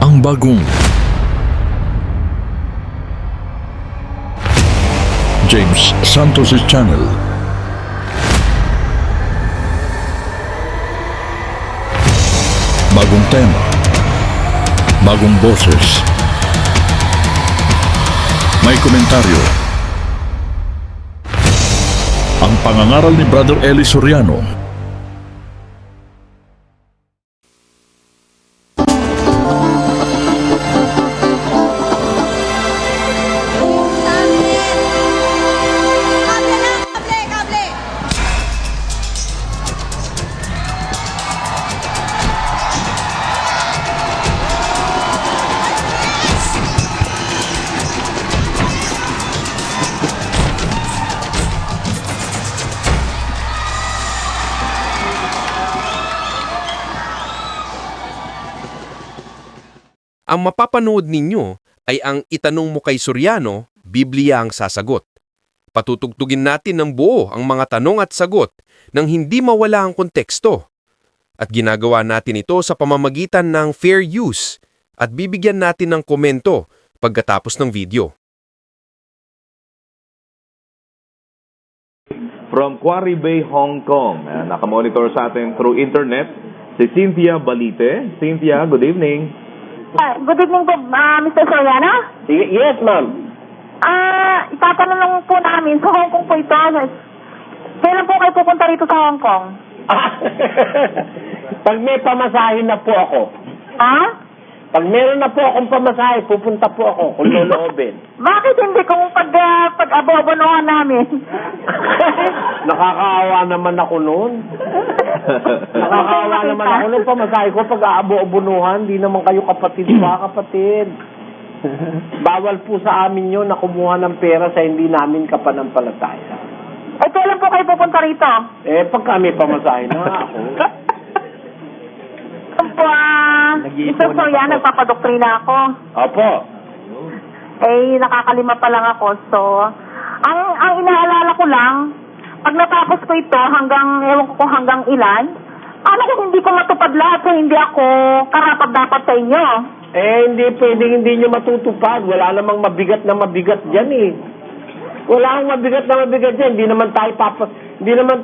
ang bagong James Santos' Channel. Bagong tema, bagong boses, may komentaryo. Ang pangangaral ni Brother Eli Soriano. Ang mapapanood ninyo ay ang Itanong Mo Kay Soriano, Biblia ang sasagot. Patutugtugin natin ng buo ang mga tanong at sagot nang hindi mawala ang konteksto. At ginagawa natin ito sa pamamagitan ng fair use at bibigyan natin ng komento pagkatapos ng video. From Quarry Bay, Hong Kong, nakamonitor sa atin through internet, si Cynthia Balite. Cynthia, good evening. Good evening po, Mr. Soriano. Yes, ma'am. Itatanong lang po namin, sa Hong Kong po ito. Kailan po kayo pupunta rito sa Hong Kong? Pag may pamasahin na po ako. Ha? Pag meron na po akong pamasahe, pupunta po ako kung loloobin. Bakit hindi kung pag-abobonohan namin? Nakakaawa naman ako noon. Nakakaawa naman ako noon. Pamasahe ko pag aabo-abunuhan, di naman kayo kapatid pa, kapatid. Bawal po sa amin yun na kumuha ng pera sa hindi namin kapanampalataya. Kailan po kayo pupunta rito? Pag kami pamasahe na ako. Mr. Soriano, nagpapadoktrina ako. Opo. Nakakalima pa lang ako. So, ang inaalala ko lang, pag natapos ko ito ewan ko kung hanggang ilan, ano kung hindi ko matupad lahat so hindi ako karapat-dapat sa inyo? Hindi pwedeng hindi nyo matutupad. Wala namang mabigat na mabigat dyan eh. Wala ang mabigat na mabigat dyan. Hindi naman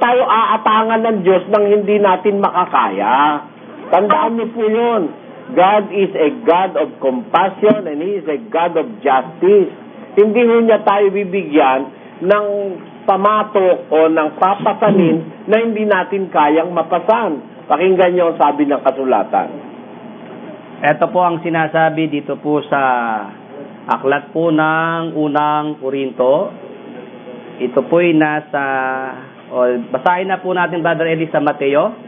tayo aatangan ng Diyos nang hindi natin makakaya. Tandaan niyo po yun. God is a God of compassion and He is a God of justice. Hindi ho niya tayo bibigyan ng pamatok o ng papasanin na hindi natin kayang mapasan. Pakinggan niyo ang sabi ng kasulatan. Ito po ang sinasabi dito po sa aklat po ng unang Korinto. Ito po ay basahin na po natin, Brother Eli, sa Mateo.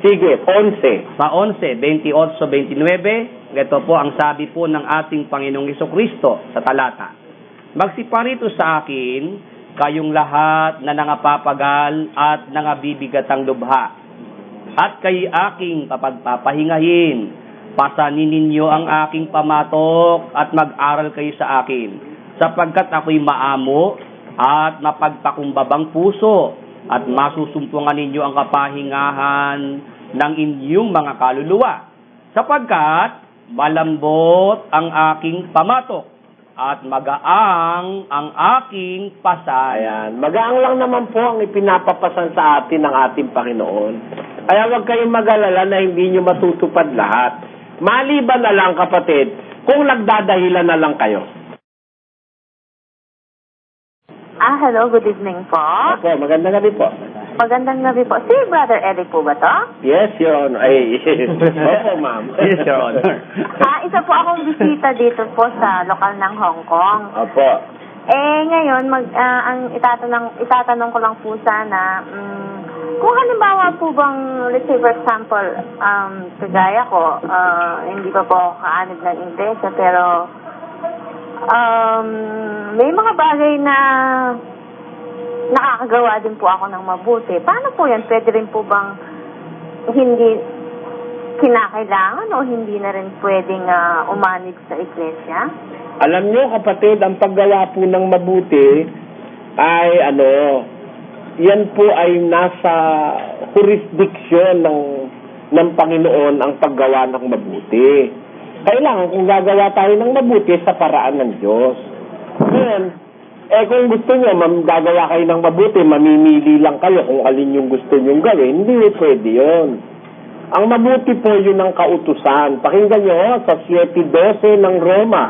Sige, 11. Sa 11, 28, 29, ito po ang sabi po ng ating Panginoong Hesukristo sa talata. Magsiparito sa akin, kayong lahat na nangapapagal at nangabibigatang lubha, at kay aking kapagpapahingahin, pasanin ninyo ang aking pamatok at mag-aral kayo sa akin, sapagkat ako'y maamo at mapagpakumbabang puso, at masusumpungan ninyo ang kapahingahan ng inyong mga kaluluwa, sapagkat malambot ang aking pamatok at magaang ang aking pasan. Ayan. Magaang lang naman po ang ipinapapasan sa atin ng ating Panginoon. Kaya huwag kayong mag-alala na hindi nyo matutupad lahat. Maliban na lang, kapatid, kung nagdadahilan na lang kayo. Hello, good evening po. Opo, magandang gabi po. Magandang gabi po. Si Brother Eric po ba to? Yes, Your Honor. Opo, ma'am. Yes, Your Honor. Isa po akong bisita dito po sa lokal ng Hong Kong. Opo. Ngayon, ang itatanong ko lang po sana, kung halimbawa po bang, let's say for example, kagaya ko, hindi pa po kaanib ng interesa, pero may mga bagay na nakakagawa din po ako ng mabuti. Paano po yan? Pwede rin po bang hindi kinakailangan o hindi na rin pwedeng umanib sa iglesia? Alam nyo, kapatid, ang paggawa po ng mabuti ay yan po ay nasa jurisdiction ng Panginoon ang paggawa ng mabuti. Kailangan kung gagawa tayo ng mabuti sa paraan ng Diyos. Ngayon, kung gusto nyo, gagawa kayo ng mabuti, mamimili lang kayo kung alin yung gusto nyo gawin, hindi pwede yun. Ang mabuti po yun ng kautusan. Pakinggan nyo sa 7:12 ng Roma.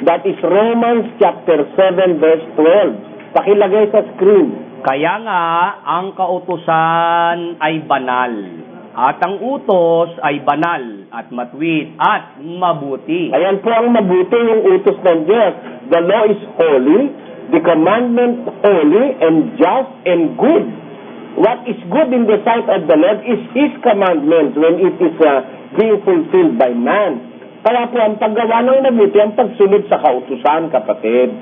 That is Romans chapter 7 verse 12. Pakilagay sa screen. Kaya nga, ang kautusan ay banal, at ang utos ay banal, at matuwid, at mabuti. Ayan po ang mabuti yung utos ng Diyos. The law is holy, the commandment holy, and just, and good. What is good in the sight of the Lord is His commandment when it is being fulfilled by man. Kaya po ang paggawa ng mabuti, ang pagsunod sa kautusan, kapatid.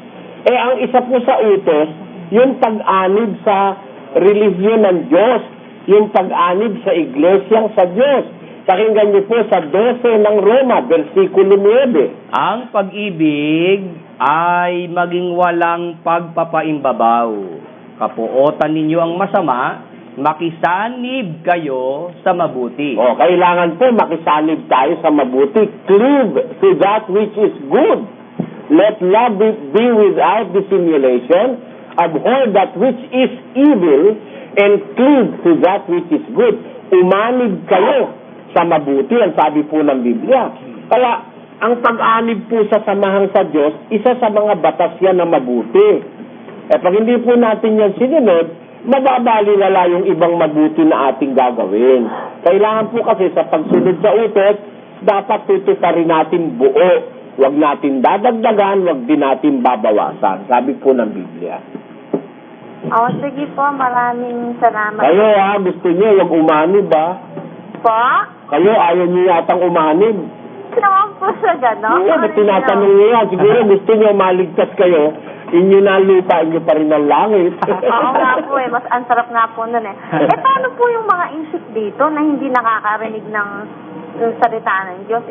Ang isa po sa utos, yung pag-anib sa relihiyon ng Diyos, yung pag-anib sa iglesyang sa Diyos. Pakinggan niyo po sa 12 ng Roma, versikulo 9. Ang pag-ibig ay maging walang pagpapaimbabaw. Kapuotan ninyo ang masama, makisanib kayo sa mabuti. Kailangan po makisanib tayo sa mabuti. Cleave to that which is good. Let love be without dissimulation. Abhor that which is evil, and cleave to that which is good. Umanib kayo sa mabuti, ang sabi po ng Biblia. Kaya, ang pag-anib po sa samahan sa Diyos, isa sa mga batas yan na mabuti. Pag hindi po natin yan sinunod, mababalilala yung ibang mabuti na ating gagawin. Kailangan po kasi sa pagsunod sa utos, dapat tutuparin natin buo. Huwag natin dadagdagan, huwag din natin babawasan. Sabi po ng Biblia. Sige po, maraming salamat. Kayo gusto niyo, huwag umanib Po? Kayo, ayaw niyo yatang umanib. Naman po sa gano'n. Ba't tinatanong niyo yan? Siguro gusto niyo maligtas kayo, inyo na lupa, inyo pa rin ang langit. Oo nga po mas ang sarap nga po nun paano po yung mga isip dito na hindi nakakarinig ng salita ng Diyos?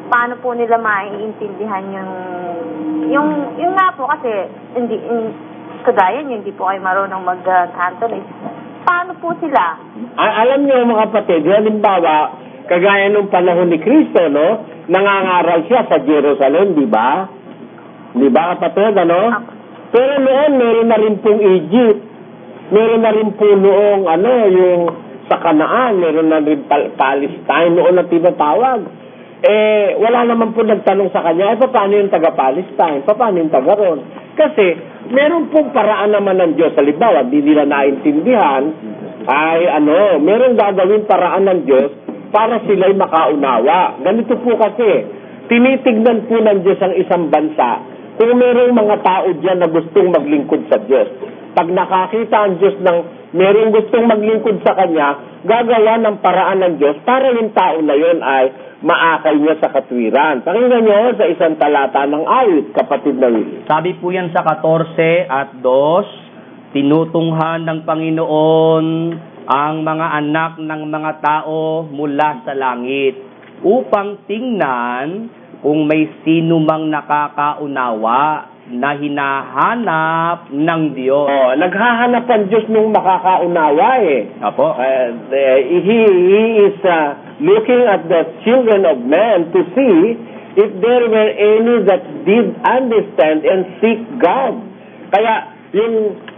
Paano po nila maiintindihan yung nga po kasi, kagaya nyo, hindi po kayo marunong mag-Cantonese. Paano po sila? Alam niyo mga kapatid, halimbawa, kagaya nung panahon ni Kristo, no? Nangangaral siya sa Jerusalem, di ba? Di ba kapatid, ano? Pero noon, meron na rin pong Egypt. Meron na rin po noong, yung sa Canaan, meron na rin Palestine, noon na tinatawag. Wala naman po nagtanong sa kanya, paano yung taga-Palestine? Paano yung taga-ron? Kasi, meron pong paraan naman ng Diyos. Halimbawa, di nila naintindihan, meron gagawin paraan ng Diyos para sila'y makaunawa. Ganito po kasi, tinitignan po ng Diyos ang isang bansa kung merong mga tao dyan na gustong maglingkod sa Diyos. Pag nakakita ang Diyos ng merong gustong maglingkod sa Kanya, gagawa ng paraan ng Diyos para yung tao na yun ay maakay niya sa katwiran. Pakinggan niyo sa isang talata ng awit, kapatid na Willie. Sabi po yan sa 14 at 2, tinutunghan ng Panginoon ang mga anak ng mga tao mula sa langit upang tingnan kung may sino mang nakakaunawa na hinahanap ng Diyos. Naghahanap ang Diyos nung makakaunawa Apo. He is looking at the children of men to see if there were any that did understand and seek God. Kaya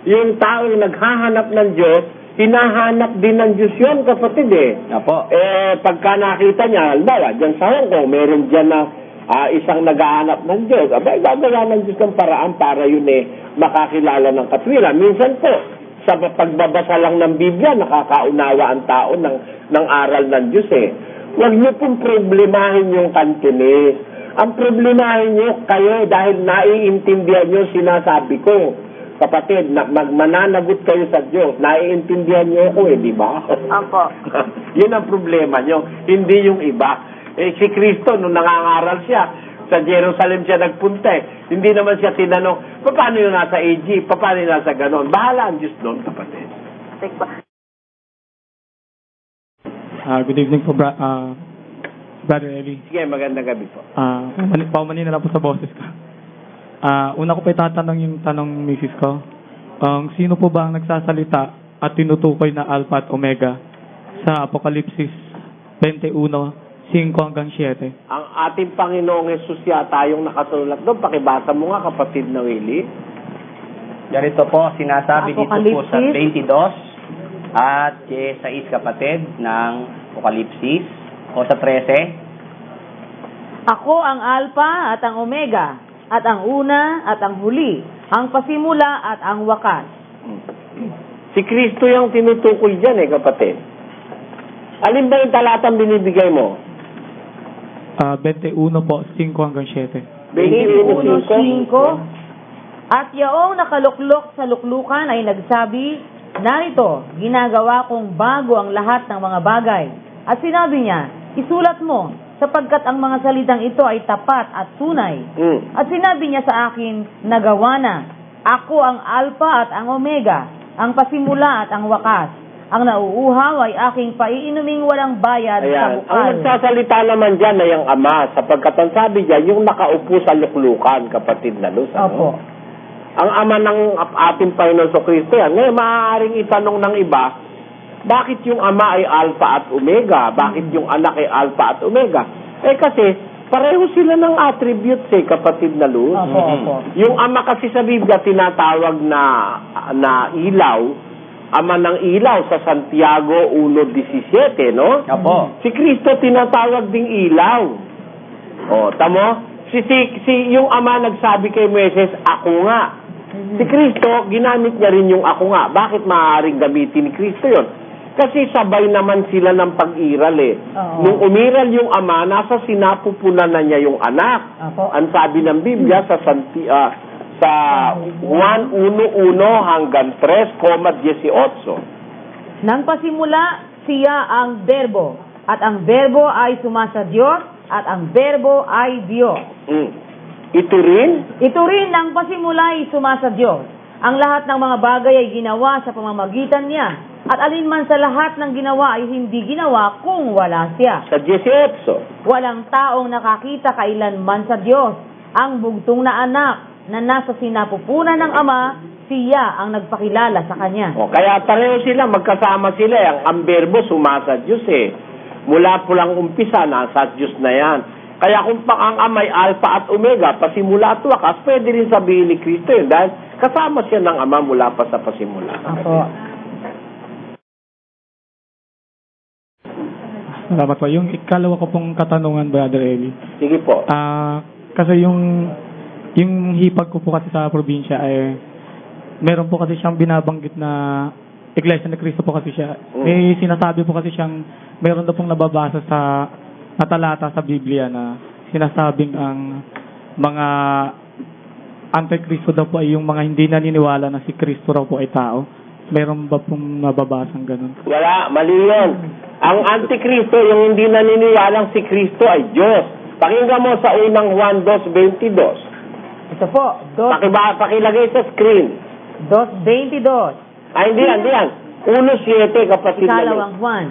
yung taong naghahanap ng Diyos, hinahanap din ng Diyos yun, kapatid Apo. Pagka nakita niya, halimbawa, dyan sa Hong Kong, meron dyan na isang naghahanap ng Diyos. Gagawa ng Diyos ng paraan para yun makakilala ng katwiran. Minsan po, sa pagbabasa lang ng Biblia, nakakaunawa ang tao ng aral ng Diyos Huwag niyo pong problemahin yung Cantonese. Ang problemahin niyo kayo dahil naiintindihan niyo sinasabi ko. Kapatid, mananagot kayo sa Diyos. Naiintindihan niyo ako di ba? Opo. Yun ang problema niyo, hindi yung iba. Si Kristo, nung nangangaral siya, sa Jerusalem siya nagpunta Hindi naman siya tinanong, paano yung nasa Egypt? Paano yung nasa ganon? Bahala ang Diyos doon, kapatid. Good evening po, Brother Eli. Sige, magandang gabi po. Paumanin na lang po sa boses ko. Una ko pa itatanong yung tanong misis ko. Sino po ba ang nagsasalita at tinutukoy na Alpha at Omega sa Apokalipsis 21, 5 hanggang 7. Ang ating Panginoong Jesus yata yung nakasulat doon. Pakibasa mo nga, kapatid na Willie. Ganito po, sinasabi dito po sa Apokalipsis. 22 at 6 kapatid ng Apokalipsis o sa 13. Ako ang Alpha at ang Omega, at ang una at ang huli, ang pasimula at ang wakas. Si Kristo yung tinutukoy dyan kapatid. Alin ba yung talatang binibigay mo? 21 po, 5 hanggang 7. 21:5. 21:5. At yaong nakaluklok sa luklukan ay nagsabi, narito, ginagawa kong bago ang lahat ng mga bagay. At sinabi niya, isulat mo, sapagkat ang mga salitang ito ay tapat at tunay. At sinabi niya sa akin, nagawa na. Ako ang Alpha at ang Omega, ang pasimula at ang wakas. Ang nauuhaw ay aking paiinuming walang bayad sa Ayan. bukal. Ang nagsasalita naman dyan ay ang Ama, sapagkat ang sabi dyan, yung nakaupo sa luklukan, kapatid na Luz. Opo. Ang Ama ng ating Panginoon sa Kristo yan. Ngayon, maaaring itanong ng iba, bakit yung Ama ay Alpha at Omega? Bakit yung Anak ay Alpha at Omega? Kasi, pareho sila ng attributes kapatid na Luz. Opo. Yung Ama kasi sa Biblia tinatawag na ilaw, Ama ng ilaw sa Santiago 1:17, no? Opo. Si Kristo tinatawag ding ilaw. Tamo? Yung Ama nagsabi kay Moises, ako nga. Si Kristo, ginamit niya rin yung ako nga. Bakit maaaring gamitin ni Kristo yun? Kasi sabay naman sila ng pag-iral Oo. Nung umiral yung Ama, nasa sinapupunan na niya yung anak. Opo. Ang sabi ng Biblia sa 1:1 hanggang 3:18. Nang pasimula, siya ang Berbo, at ang Berbo ay sumasa Diyos, at ang Berbo ay Diyos. Ito rin, Ito rin ang pasimula ay sumasa Diyos. Ang lahat ng mga bagay ay ginawa sa pamamagitan niya, at alinman sa lahat ng ginawa ay hindi ginawa kung wala siya. sa 18. Walang taong nakakita kailanman sa Diyos. Ang bugtong na anak na nasa sinapupunan ng Ama, siya ang nagpakilala sa Kanya. Kaya pareho sila, magkasama sila. Ang Berbo sumasa Diyos Mula pulang umpisa, nasa Diyos na yan. Kaya kung ang Ama ay Alpha at Omega, pasimula at wakas, pwede rin sabihin ni Kristo yun dahil kasama siya ng Ama mula pa sa pasimula. Opo. Salamat po. Yung ikalawa ko pong katanungan, Brother Eli. Sige po. Kasi yung hipag ko po kasi sa probinsya ay meron po kasi siyang binabanggit na Iglesia ni Cristo po kasi siya. May sinasabi po kasi siyang meron na pong nababasa sa talata sa Biblia na sinasabing ang mga Antikristo daw po ay yung mga hindi naniniwala na si Kristo raw po ay tao. Meron ba pong nababasang ganun? Wala, mali yun. Ang Antikristo, yung hindi naniniwalang si Kristo ay Diyos. Pakinggan mo sa unang Juan 2:22. Ito po, Pakilagay sa screen. 2:22. Hindi yan. 1:7, kapatid na Ikalawang Juan.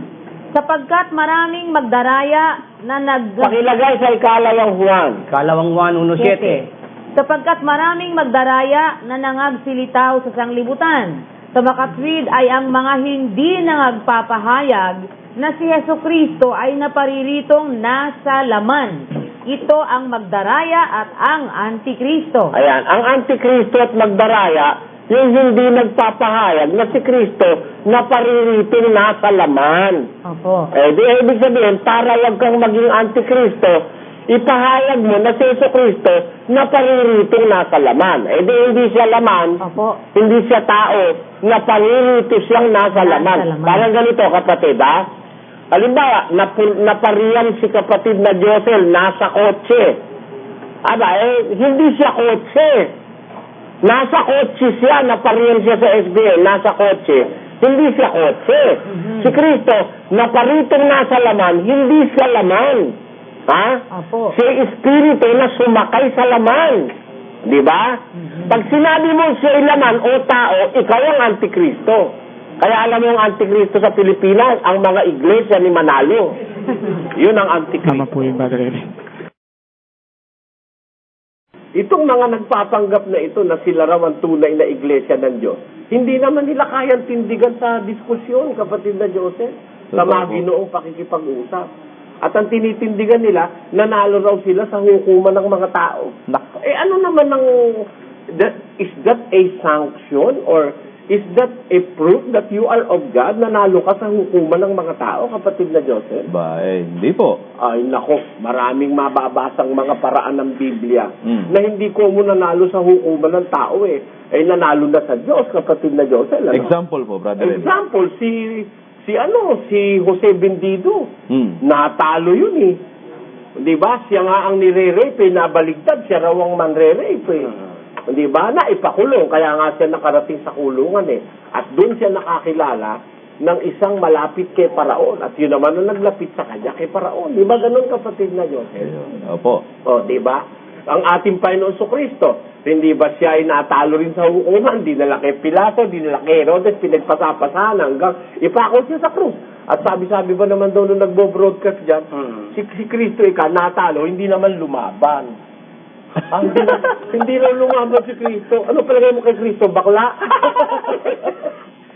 Sapagkat maraming magdaraya na Pakilagay sa ikalawang Juan. Kalawang 1:17. Sapagkat maraming magdaraya na nangagsilitaw sa sanglibutan. Sa makatwid ay ang mga hindi nangagpapahayag na si Jesucristo ay napariritong nasa laman. Ito ang magdaraya at ang Antikristo. Ayan, ang Antikristo at magdaraya, yung hindi nagpapahayag na si Kristo napaririting nasa laman. Opo. Ibig sabihin, para wag kang maging Antikristo, ipahayag mo na si Jesucristo napaririting nasa laman. Hindi siya laman, Opo. hindi siya tao, naparirito siyang nasa laman. Parang ganito, kapatid, halimbawa, napariyan si kapatid na Josel, nasa kotse. Hindi siya kotse. Nasa kotse siya, napariyan siya sa SBA, nasa kotse. Hindi siya kotse. Si Kristo, naparitong nasa laman, hindi siya laman. Opo. Si Espiritu na sumakay sa laman. Di ba? Pag sinabi mo siya ay laman o tao, ikaw ang Antikristo. Kaya alam mo ang Antikristo sa Pilipinas, ang mga iglesia ni Manalo. Yun ang Antikristo. Tama po yung Brother Eli. Itong mga nagpapanggap na ito na sila raw ang tunay na iglesia ng Diyos, hindi naman nila kayang tindigan sa diskusyon, kapatid na Joseph, sa mga ginoong pakikipag-usap. At ang tinitindigan nila, nanalo raw sila sa hukuman ng mga tao. Ano naman is that a sanction or is that a proof that you are of God? Nanalo ka sa hukuman ng mga tao, kapatid na Joseph? Hindi po. Ay, nako, maraming mababasang mga paraan ng Biblia na hindi ko mo nanalo sa hukuman ng tao eh nanalo na sa Diyos, kapatid na Joseph. Ano? Example po, Brother Eli. Example, si Jose Bendido. Natalo yun eh. 'Di ba? Siya nga ang nire-rape, nabaligtad, siya raw ang manre-rape. 'Di ba? Naipakulong, kaya nga siya nakarating sa kulungan eh. At doon siya nakakilala ng isang malapit kay Paraon. At yun naman ang naglapit sa kanya kay Paraon. 'Di ba ganun, kapatid na Joseph? Opo. 'Di ba? Ang ating Panginoon Kristo, hindi ba siya ay natalo rin sa hukuman? Dinala kay Pilato, dinala kay Herodes, pinagpasapasahan hanggang ipako siya sa krus. At sabi-sabi ba naman daw nung nagbo-broadcast dyan, si Kristo natalo, hindi naman lumaban. Hindi raw lumaban si Kristo. Ano palagay mo kay Kristo? Bakla?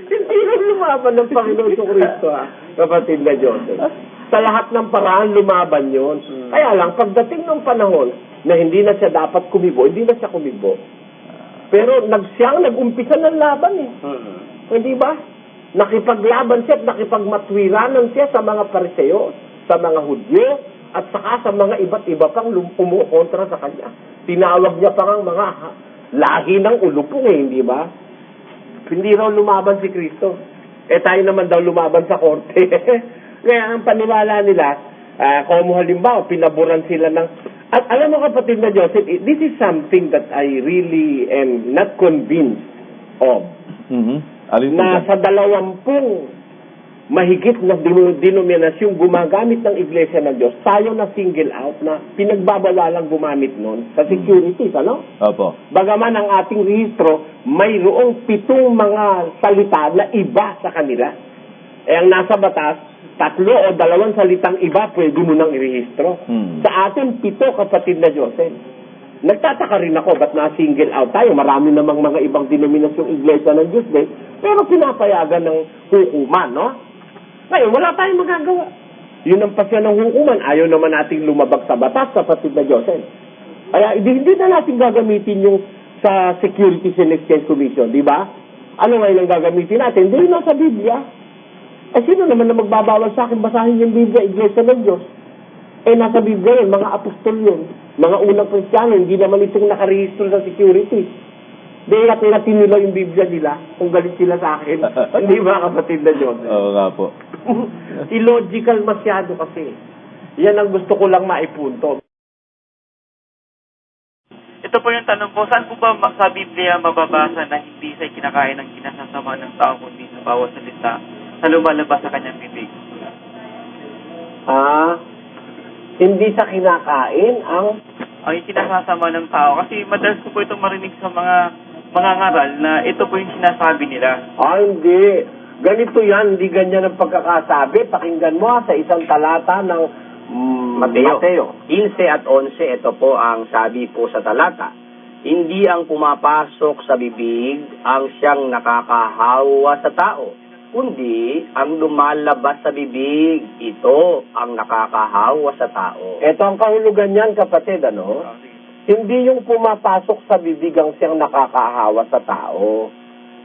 Hindi raw lumaban ng Panginoon Kristo, kapatid na Joseph. Sa lahat ng paraan, lumaban yon. Kaya lang, pagdating ng panahon na hindi na siya dapat kumibo, hindi na siya kumibo. Pero siyang nag-umpisa ng laban eh. Hindi ba? Nakipaglaban siya at nakipagmatwiranan siya sa mga Pariseo, sa mga Hudyo, at saka sa mga iba't iba pang umukontra sa kanya. Tinawag niya pa ang mga lahi ng ulupong hindi ba? Hindi raw lumaban si Kristo. Tayo naman daw lumaban sa korte. Kaya ang paniwala nila, kung halimbawa, pinaboran sila ng... At alam mo, kapatid na Joseph, this is something that I really am not convinced of. Na sa 20 mahigit na denominasyong gumagamit ng Iglesia ng Diyos, tayo na single out na pinagbabawalang gumamit nun sa securities, ano? Opo. Bagaman ang ating rehistro, mayroong 7 mga salita na iba sa kanila. Ang nasa batas, 3 o 2 salitang iba pwede mo nang irehistro. Sa atin, 7, kapatid na Joseph. Nagtataka rin ako, ba't na-single out tayo? Marami namang mga ibang denominasyong Iglesia ng Diyos din, pero pinapayagan ng hukuman, no? Ngayon, wala tayong magagawa. Yun ang pasya ng hukuman. Ayaw naman nating lumabag sa batas, kapatid na Joseph. Kaya hindi na natin gagamitin yung sa Securities and Exchange Commission, di ba? Ano ngayon ang gagamitin natin? Hindi na sa Biblia. Sino naman na magbabawal sa akin basahin yung Biblia, Iglesia ng Diyos? Nasa Biblia yun, mga apostol yun. Mga unang Kristiyano, hindi naman itong nakarehistro sa securities. Dahil natin nila yung Biblia nila, kung galit sila sa akin. Hindi ba, kapatid na Diyos? Oo nga po. Illogical masyado kasi. Yan ang gusto ko lang maipunto. Ito po yung tanong ko, saan po ba sa Biblia mababasa na hindi siya kinakain ng kinasasama ng tao kundi sa bawat salita na lumalabas sa kanyang bibig? Hindi sa kinakain ang yung kinasasama ng tao. Kasi madalas ko po itong marinig sa mga ngaral na ito po yung sinasabi nila. Hindi. Ganito yan, hindi ganyan ang pagkakasabi. Pakinggan mo sa isang talata ng Mateo 15 at 11, ito po ang sabi po sa talata. Hindi ang pumapasok sa bibig ang siyang nakakahawa sa tao, kundi ang lumalabas sa bibig, ito ang nakakahawa sa tao. Ito ang kahulugan niyan, kapatid, ano? Hindi yung pumapasok sa bibig ang siyang nakakahawa sa tao.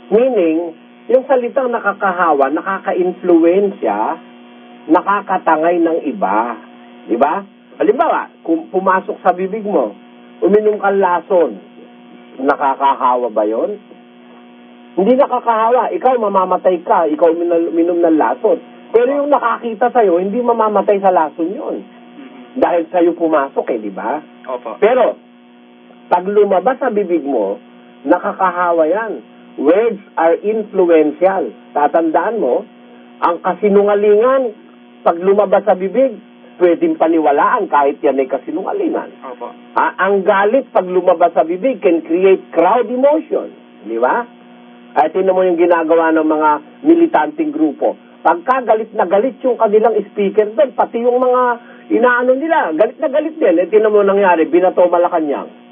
Meaning, yung salitang nakakahawa, nakaka-influensya, nakakatangay ng iba. Di ba? Halimbawa, kung pumasok sa bibig mo, uminom kang lason, nakakahawa ba yon? Hindi nakakahawa. Ikaw, mamamatay ka. Ikaw uminom ng lason. Pero yung nakakita sa'yo, hindi mamamatay sa lason yun. Dahil sa'yo pumasok di ba? Opo. Pero, pag lumabas sa bibig mo, nakakahawa yan. Words are influential. Tatandaan mo, ang kasinungalingan, pag lumabas sa bibig, pwedeng paniwalaan kahit yan ay kasinungalingan. Opo. Ang galit, pag lumabas sa bibig, can create crowd emotion. Di ba? At tinan mo yung ginagawa ng mga militanting grupo. Pagka galit na galit yung kanilang speaker doon, pati yung mga inaano nila, galit na galit din. Tinan mo nangyari, binato Malacanang.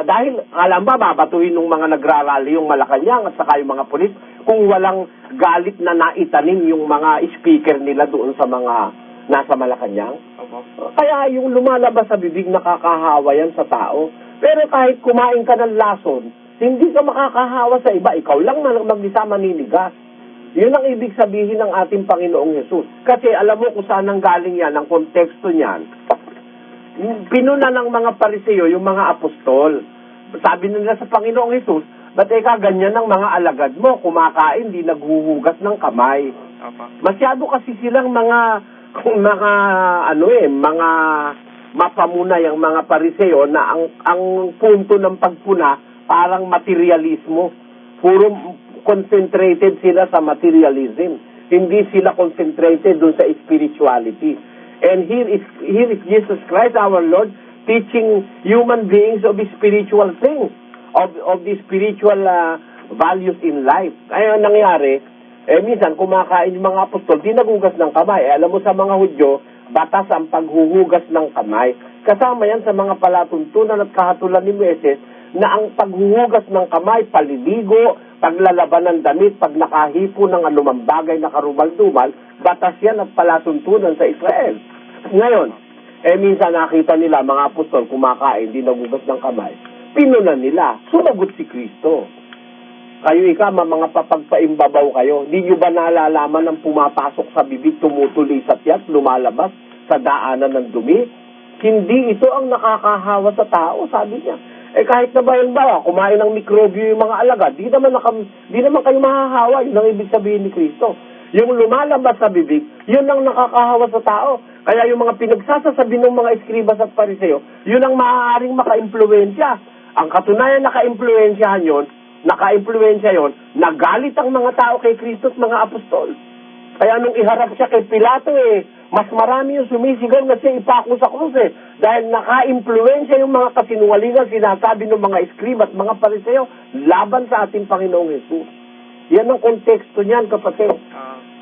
Dahil alam ba, babatuhin nung mga nagrarally yung Malacanang at saka yung mga pulis, kung walang galit na naitanim yung mga speaker nila doon sa mga nasa Malacanang. Opo. Kaya yung lumalabas sa bibig, nakakahawa yan sa tao. Pero kahit kumain ka ng lason, hindi ka makakahawa sa iba. Ikaw lang mag-isa maninigas. Yun ang ibig sabihin ng ating Panginoong Hesus. Kasi alam mo kung saan ang galing yan, ang konteksto niyan. Pinuna ng mga Pariseo yung mga apostol. Sabi nila sa Panginoong Hesus, ba't ganyan ng mga alagad mo, kumakain, di naghuhugas ng kamay. Opo. Masyado kasi silang mga mapamunay ang mga Pariseo na ang punto ng pagpuna parang materialismo. Puro concentrated sila sa materialism. Hindi sila concentrated dun sa spirituality. And here is Jesus Christ our Lord teaching human beings of the spiritual things, of the spiritual values in life. Kaya ang nangyari, minsan kumakain yung mga apostol, di nagugas ng kamay. Alam mo sa mga Hudyo, batas ang paghuhugas ng kamay. Kasama yan sa mga palatuntunan at kahatulan ni Moises na ang paghuhugas ng kamay, paliligo, paglalaban ng damit, pag nakahipo ng anumang bagay na karumal-dumal, batas yan at palatuntunan sa Israel. Ngayon, minsan nakita nila mga apostol kumakain, di nagugas ng kamay. Pinunan nila, sumagot si Kristo. Kayo mga papagpaimbabaw kayo. Di nyo ba nalalaman ang pumapasok sa bibig, tumutuloy sa tiyak, lumalabas sa daanan ng dumi? Hindi ito ang nakakahawa sa tao, sabi niya. Kahit na ba, kumain ng mikrobyo yung mga alagad, di naman kayo mahahawa. Yun ang ibig sabihin ni Kristo. Yung lumalabas sa bibig, yun ang nakakahawa sa tao. Kaya yung mga pinagsasasabi ng mga eskribas at pariseo, yun ang maaaring maka-impluensya. Ang katunayan naka-impluensyahan yun, nagalit ang mga tao kay Kristo at mga apostol. Kaya nung iharap siya kay Pilato, mas marami yung sumisigaw na siya ipako sa krus dahil naka-impluensya yung mga kasinungalingan sinasabi ng mga eskrib at mga pariseo laban sa ating Panginoong Hesus. Yan ang konteksto niyan, kapatid.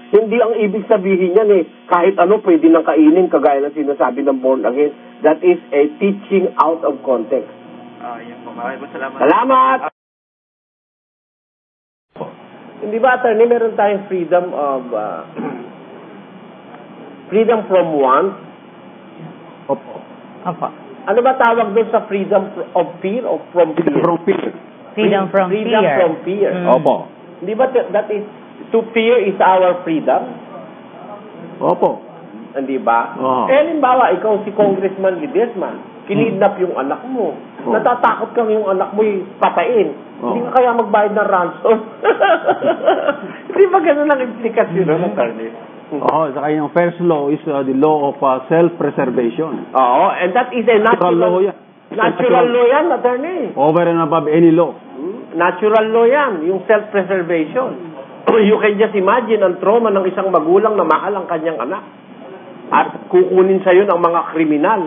Hindi ang ibig sabihin niyan kahit ano pwede nang kainin kagaya ng sinasabi ng born again. That is a teaching out of context. Yan po. Maraming salamat. Salamat! Hindi ba, attorney, meron tayong freedom of freedom from want? Opo. Ano ba tawag doon sa freedom of fear or from fear? Freedom from Freedom fear. from fear. Opo. Hindi ba that is, to fear is our freedom? Opo. Hindi ba? Oo. Halimbawa, ikaw si Congressman Ledesma, kinidnap yung anak mo. Oo. Natatakot kang yung anak mo patain. Oo. Hindi ka kaya magbayad ng ransom. Hindi ba ganun ang implikasyon ng attorney? Saka yung first law is the law of self-preservation. Oo, and that is a Natural law yan. natural law yan, attorney. Over and above any law. Natural law yan, yung self-preservation. You can just imagine ang trauma ng isang magulang na mahal ang kanyang anak. At kukunin sa'yo ng mga kriminal.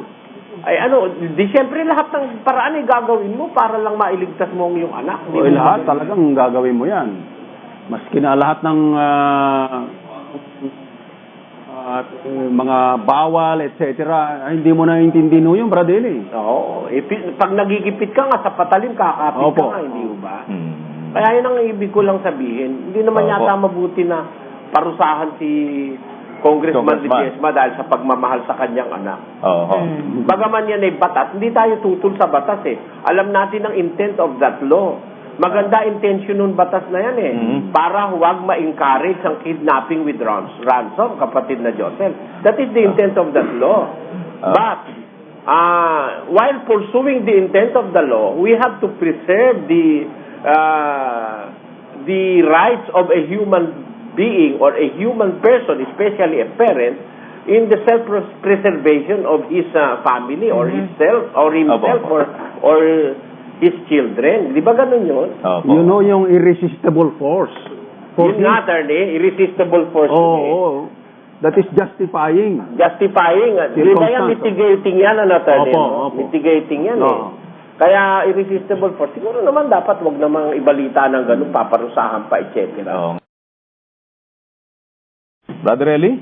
Di siyempre lahat ng paraan gagawin mo para lang mailigtas mo ang iyong anak. Lahat talagang gagawin mo yan. Maski na lahat ng mga bawal, etc. Hindi mo na intindihin mo yung bradeli. Oo. Pag nagigipit ka nga sa patalim, kakapit ka nga, hindi ba? Kaya yun ang ibig ko lang sabihin. Hindi naman yata mabuti na parusahan si Congressman Ledesma dahil sa pagmamahal sa kanyang anak. Bagaman yan ay batas, hindi tayo tutol sa batas Alam natin ang intent of that law. Maganda intention ng batas na yan para huwag ma-encourage ang kidnapping with ransom, kapatid na Joseph. That is the intent of that law. But, while pursuing the intent of the law, we have to preserve the rights of a human being or a human person, especially a parent, in the self-preservation of his family or himself or his children. Di ba ganun yun? You know yung irresistible force. Yun nga, attorney, irresistible force. That is justifying. Justifying. Di ba yan mitigating yan, attorney? Mitigating yan Kaya irresistible force. Siguro naman dapat wag namang ibalita ng ganun, paparusahan pa, etc. Brother Eli?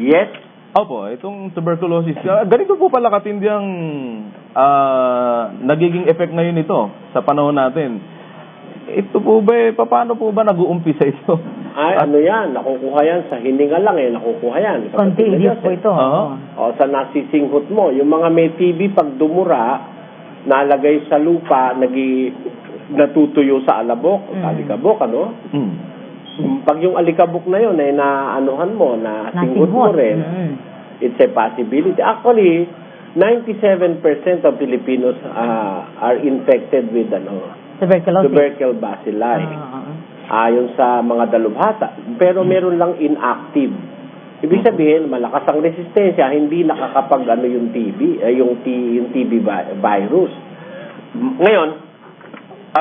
Yes? Opo, itong tuberculosis, ganito po pala katindi ang nagiging effect ngayon ito sa panahon natin. Ito po ba, paano po ba nag-uumpisa ito? Ay, ano yan, nakukuha yan sa hininga lang nakukuha yan. Contagious po ito. O, sa nasisinghot mo. Yung mga may TB, pag dumura, nalagay sa lupa, natutuyo sa alabok, sa alikabok, ano? Pag yung alikabok na yun, naanuhan mo, nasinghot mo rin, it's a possibility. Actually, 97% of Filipinos are infected with tubercle bacilli. Ayon sa mga dalubhasa. Pero meron lang inactive. Ibig sabihin, malakas ang resistensya, hindi nakakapag yung TB, yung TB virus. Ngayon,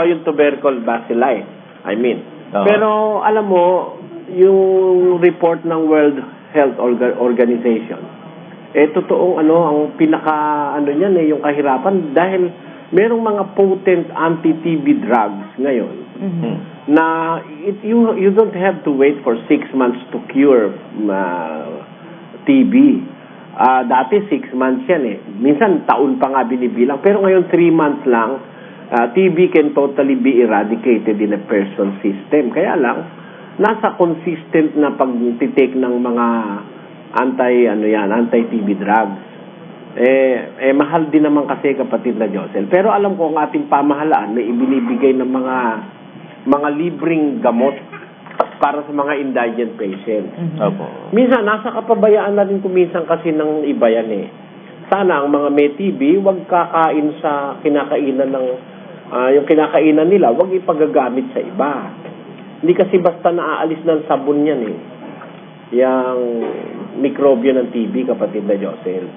yung tubercle bacilli, I mean. Pero alam mo, yung report ng World Health Organization, totoong ang pinaka niyan yung kahirapan dahil merong mga potent anti-TB drugs ngayon na you don't have to wait for 6 months to cure TB. Dati 6 months yan Minsan taon pa nga binibilang. Pero ngayon 3 months lang, TB can totally be eradicated in a person's system. Kaya lang, nasa consistent na pag-take ng mga anti-TB drugs. Mahal din naman kasi, kapatid na Josel. Pero alam ko ang ating pamahalaan na ibinibigay ng mga libreng gamot para sa mga indigent patients. Minsan, nasa kapabayaan na rin kuminsan kasi ng iba yan Sana ang mga may TB, huwag kakain sa kinakainan yung kinakainan nila, huwag ipagagamit sa iba. Hindi kasi basta naaalis ng sabon yan yung mikrobyo ng TB, kapatid na Josel.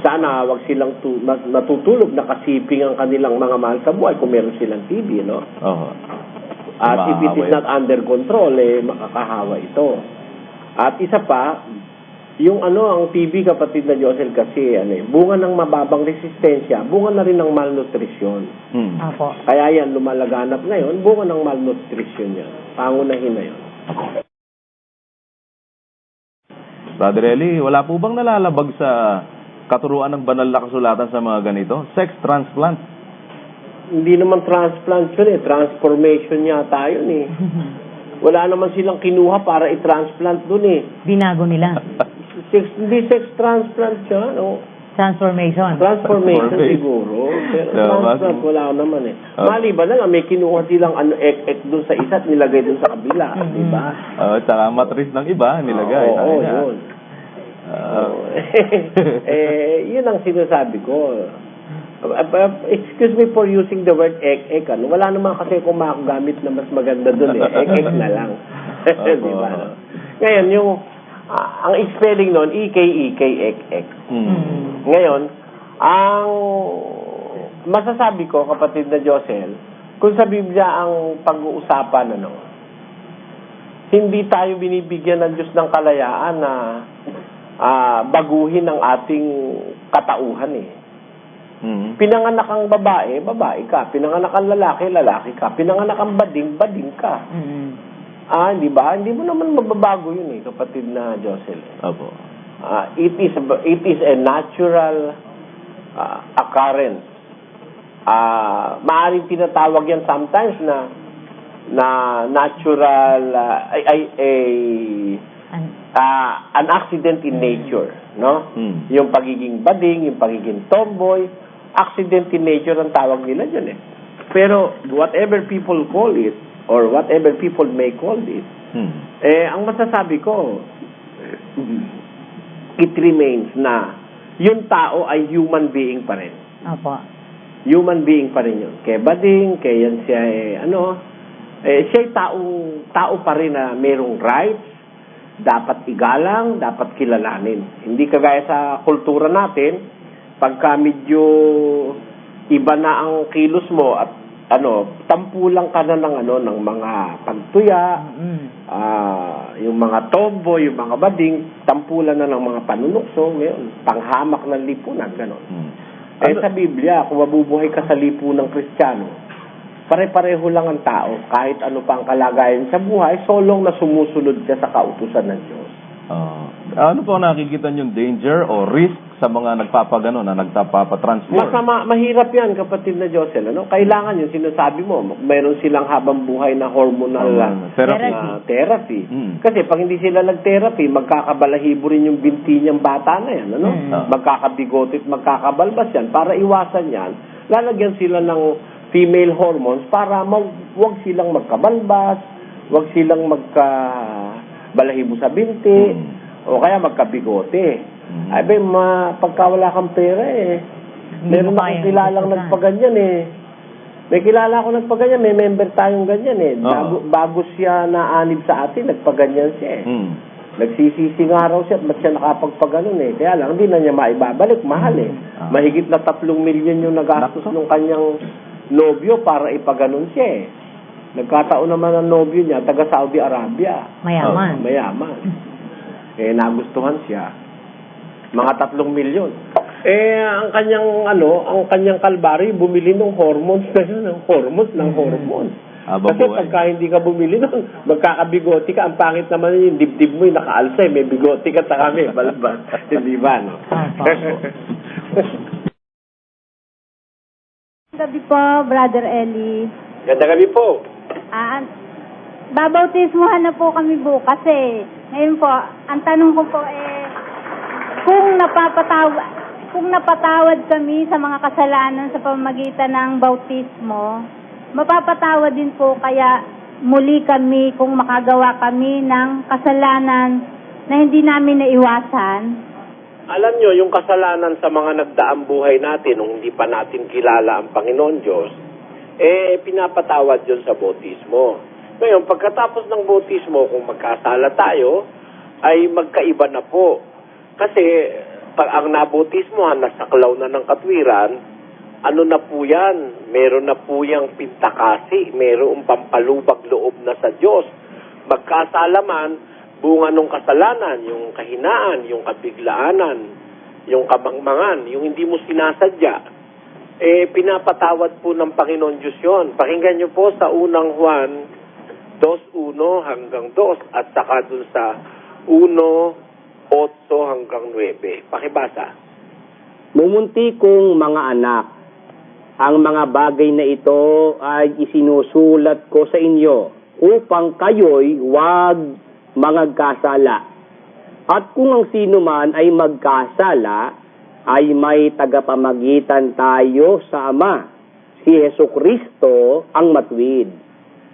Sana wag silang natutulog, nakasiping ang kanilang mga mahal sa buhay kung meron silang TB, no? At if it is not under control, makakahawa ito. At isa pa, yung ang TB, kapatid na Josel, kasi bunga ng mababang resistensya, bunga na rin ng malnutrition. Kaya yan, lumalaganap ngayon, bunga ng malnutrition yan. Pangunahin na yun. Brother Eli, wala po bang nalalabag sa katuruan ng banal na kasulatan sa mga ganito? Sex transplant? Hindi naman transplant yun transformation yata yun Wala naman silang kinuha para i-transplant dun Binago nila. Hindi sex transplant siya, Transformation siguro. Pero transplant, wala naman Maliban na lang, may kinuha silang ek dun sa isa at nilagay dun sa kabila, di ba? Tsaka matris ng iba, nilagay. Yun. Yun ang sinasabi ko. Excuse me for using the word ek. Wala naman kasi kung makagamit na mas maganda dun ek na lang. Di ba? Ngayon, ang spelling nun, ek. Ngayon, ang masasabi ko, kapatid na Josel, kung sa Biblia ang pag-uusapan, hindi tayo binibigyan ng Diyos ng kalayaan na baguhin ang ating katauhan Pinanganak ang babae, babae ka. Pinanganak ang lalaki, lalaki ka. Pinanganak ang bading, bading ka. Di ba? Hindi mo naman mababago yun kapatid na Josel. It is a natural occurrence. Maaaring tinatawag yan sometimes na natural an accident in nature, no? Yung pagiging bading, yung pagiging tomboy, accident in nature ang tawag nila dyan Pero whatever people call it, or whatever people may call it, ang masasabi ko, it remains na yung tao ay human being pa rin. Human being pa rin yun. Kaya bading, kaya yan siya siya'y tao pa rin na mayroong rights, dapat igalang, dapat kilalanin. Hindi kagaya sa kultura natin, pagka medyo iba na ang kilos mo at tampulang ka na ng mga pagtuya, yung mga tomboy, yung mga bading, tampulan na ng mga panunukso, ngayon, panghamak ng lipunan, gano'n. Sa Biblia, kung mabubuhay ka sa lipunang Kristiyano, pare-pareho lang ang tao, kahit ano pa ang kalagayan sa buhay, so long na sumusunod siya sa kautusan ng Diyos. Ano po nakikita niyong danger o risk sa mga nagpapagano na nagpapatransfer? Mahirap yan, kapatid na Josel. Ano? Kailangan yung sinasabi mo, mayroon silang habang buhay na hormonal therapy. Kasi pag hindi sila nag-therapy, magkakabalahibo rin yung binti niyang bata na yan. Ano? Magkakabigotit, magkakabalbas yan. Para iwasan yan, lalagyan sila ng female hormones para wag silang magkabalbas, wag silang magkabalahibo sa binti, o kaya magkabigote. Ay ba, pagka wala kang pera meron akong kilalang nagpaganyan May kilala ako nagpaganyan, may member tayong ganyan bago siya naanib sa atin, nagpaganyan siya Nagsisisi nga raw siya at ba't siya nakapagpaganon Kaya lang, hindi na niya maibabalik, mahal Mahigit na 3 milyon yung nagastos ng kanyang nobyo para ipaganon siya Nagkataon naman ang nobyo niya, taga Saudi Arabia. Mayaman. Mayaman. Nagustuhan siya. Mga 3 milyon. Ang kanyang kalbari, bumili ng hormones ng hormones. Kasi pagka hindi ka bumili nun, magkakabigoti ka, ang pangit naman yung dibdib mo, yung nakaalsa, may bigoti ka sa kami, balabas. Hindi ba, no? Gabi po, Brother Eli. Ganda gabi po. Babautismuhan na po kami bukas Ngayon po, ang tanong ko po kung napatawad kami sa mga kasalanan sa pamamagitan ng bautismo, mapapatawad din po kaya muli kami kung makagawa kami ng kasalanan na hindi namin naiwasan? Alam nyo, yung kasalanan sa mga nagdaang buhay natin nung hindi pa natin kilala ang Panginoon Diyos, pinapatawad yun sa bautismo. Ngayon, pagkatapos ng bautismo, kung magkasala tayo, ay magkaiba na po. Kasi, pag ang nabautismohan, nasaklaw na ng katwiran, ano na po yan? Meron na po yung pintakasi, meron pampalubag loob na sa Diyos. Magkasala man, bunga ng kasalanan, yung kahinaan, yung kabiglaanan, yung kamangmangan, yung hindi mo sinasadya, pinapatawad po ng Panginoon Diyos yun. Pakinggan nyo po sa unang Juan 2:1 hanggang 2 at saka dun sa 1:8 hanggang 9. Pakibasa. Mumunti kong mga anak, ang mga bagay na ito ay isinusulat ko sa inyo upang kayo'y huwag magkasala. At kung ang sino man ay magkasala, ay may tagapamagitan tayo sa Ama, si Hesukristo ang matuwid.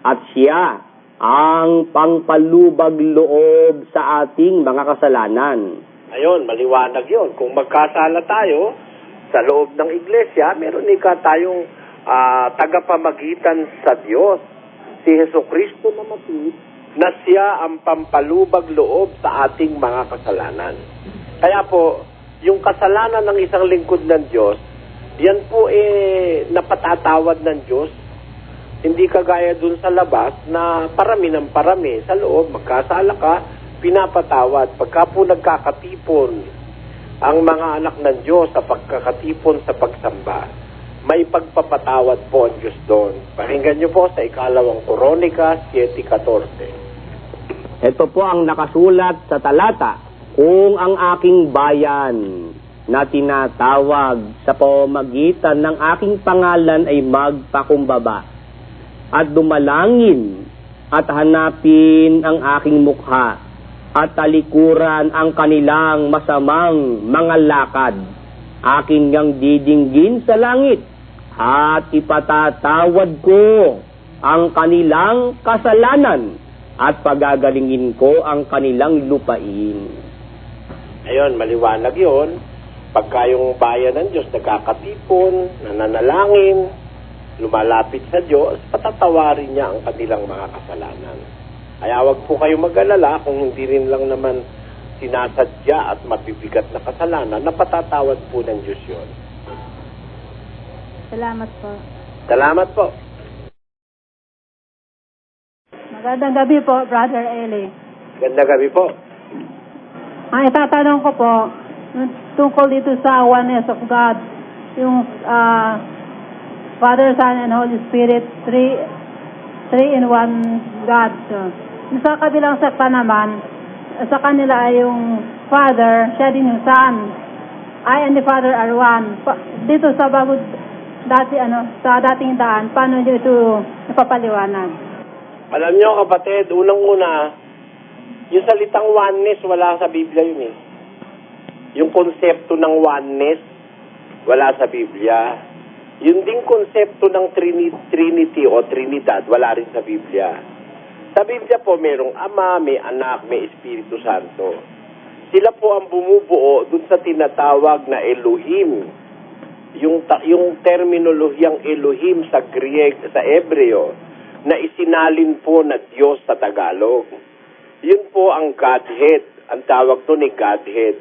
At siya ang pangpalubag loob sa ating mga kasalanan. Ayun, maliwanag yun. Kung magkasala tayo sa loob ng iglesia, meron tayong tagapamagitan sa Diyos, si Hesukristo na matuwid, na siya ang pampalubag loob sa ating mga kasalanan. Kaya po, yung kasalanan ng isang lingkod ng Diyos, yan po napatatawad ng Diyos. Hindi kagaya dun sa labas na parami ng parami. Sa loob, magkasala ka, pinapatawad. Pagka po nagkakatipon ang mga anak ng Diyos sa pagkakatipon sa pagsamba, may pagpapatawad po ang Diyos doon. Pakinggan nyo po sa 2 Kronika 7:14. Ito po ang nakasulat sa talata. Kung ang aking bayan na tinatawag sa pamamagitan ng aking pangalan ay magpakumbaba at dumalangin at hanapin ang aking mukha at talikuran ang kanilang masamang mga lakad, aking ngang didinggin sa langit at ipatatawad ko ang kanilang kasalanan at pagagalingin ko ang kanilang lupain. Ayun, maliwanag yun. Pagka yung bayan ng Diyos nagkakatipon, nananalangin, lumalapit sa Diyos, patatawarin niya ang kanilang mga kasalanan. Kaya wag po kayo mag-alala kung hindi rin lang naman sinasadya at mabibigat na kasalanan, na patatawad po ng Diyos yun. Salamat po. Salamat po. Magandang gabi po, Brother Eli. Ganda gabi po. Ang itatanong ko po, tungkol dito sa oneness of God, yung Father, Son, and Holy Spirit, three in one God. Sa kabilang sekta naman, sa kanila ay yung Father, siya din yung Son. I and the Father are one. Dito sa bago sa dating daan, paano nyo ito napapaliwanag? Alam nyo kapatid, unang-una, yung salitang oneness, wala sa Biblia yun eh. Yung konsepto ng oneness, wala sa Biblia. Yung ding konsepto ng Trinity o Trinidad, wala rin sa Biblia. Sa Biblia po, merong Ama, may Anak, may Espiritu Santo. Sila po ang bumubuo dun sa tinatawag na Elohim. Yung terminolohiyang Elohim sa sa Hebreo, na isinalin po na Diyos sa Tagalog. Yun po ang Godhead. Ang tawag to ni Godhead.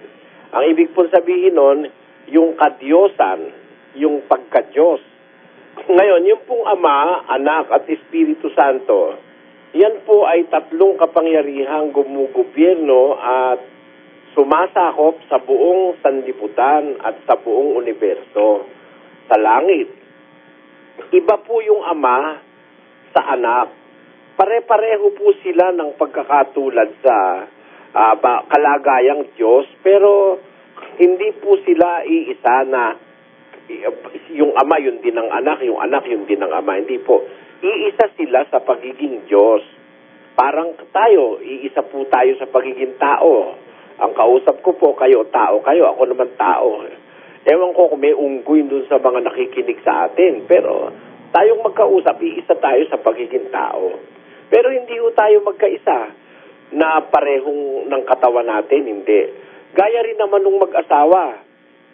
Ang ibig po sabihin nun, yung kadyosan, yung pagka-Diyos. Ngayon, yung pong Ama, Anak at Espiritu Santo, yan po ay tatlong kapangyarihang gumugobyerno at sumasakop sa buong sanlibutan at sa buong universo, sa langit. Iba po yung Ama sa Anak. Pare-pareho po sila ng pagkakatulad sa kalagayang Diyos, pero hindi po sila iisa na yung Ama yun din ang Anak, yung Anak yun din ang Ama. Hindi po. Iisa sila sa pagiging Diyos. Parang tayo, iisa po tayo sa pagiging tao. Ang kausap ko po, kayo tao kayo, ako naman tao. Ewan ko kung may unggoy dun sa mga nakikinig sa atin, pero tayong magkausap, iisa tayo sa pagiging tao. Pero hindi ho tayo magkaisa na parehong ng katawan natin, hindi. Gaya rin naman nung mag-asawa.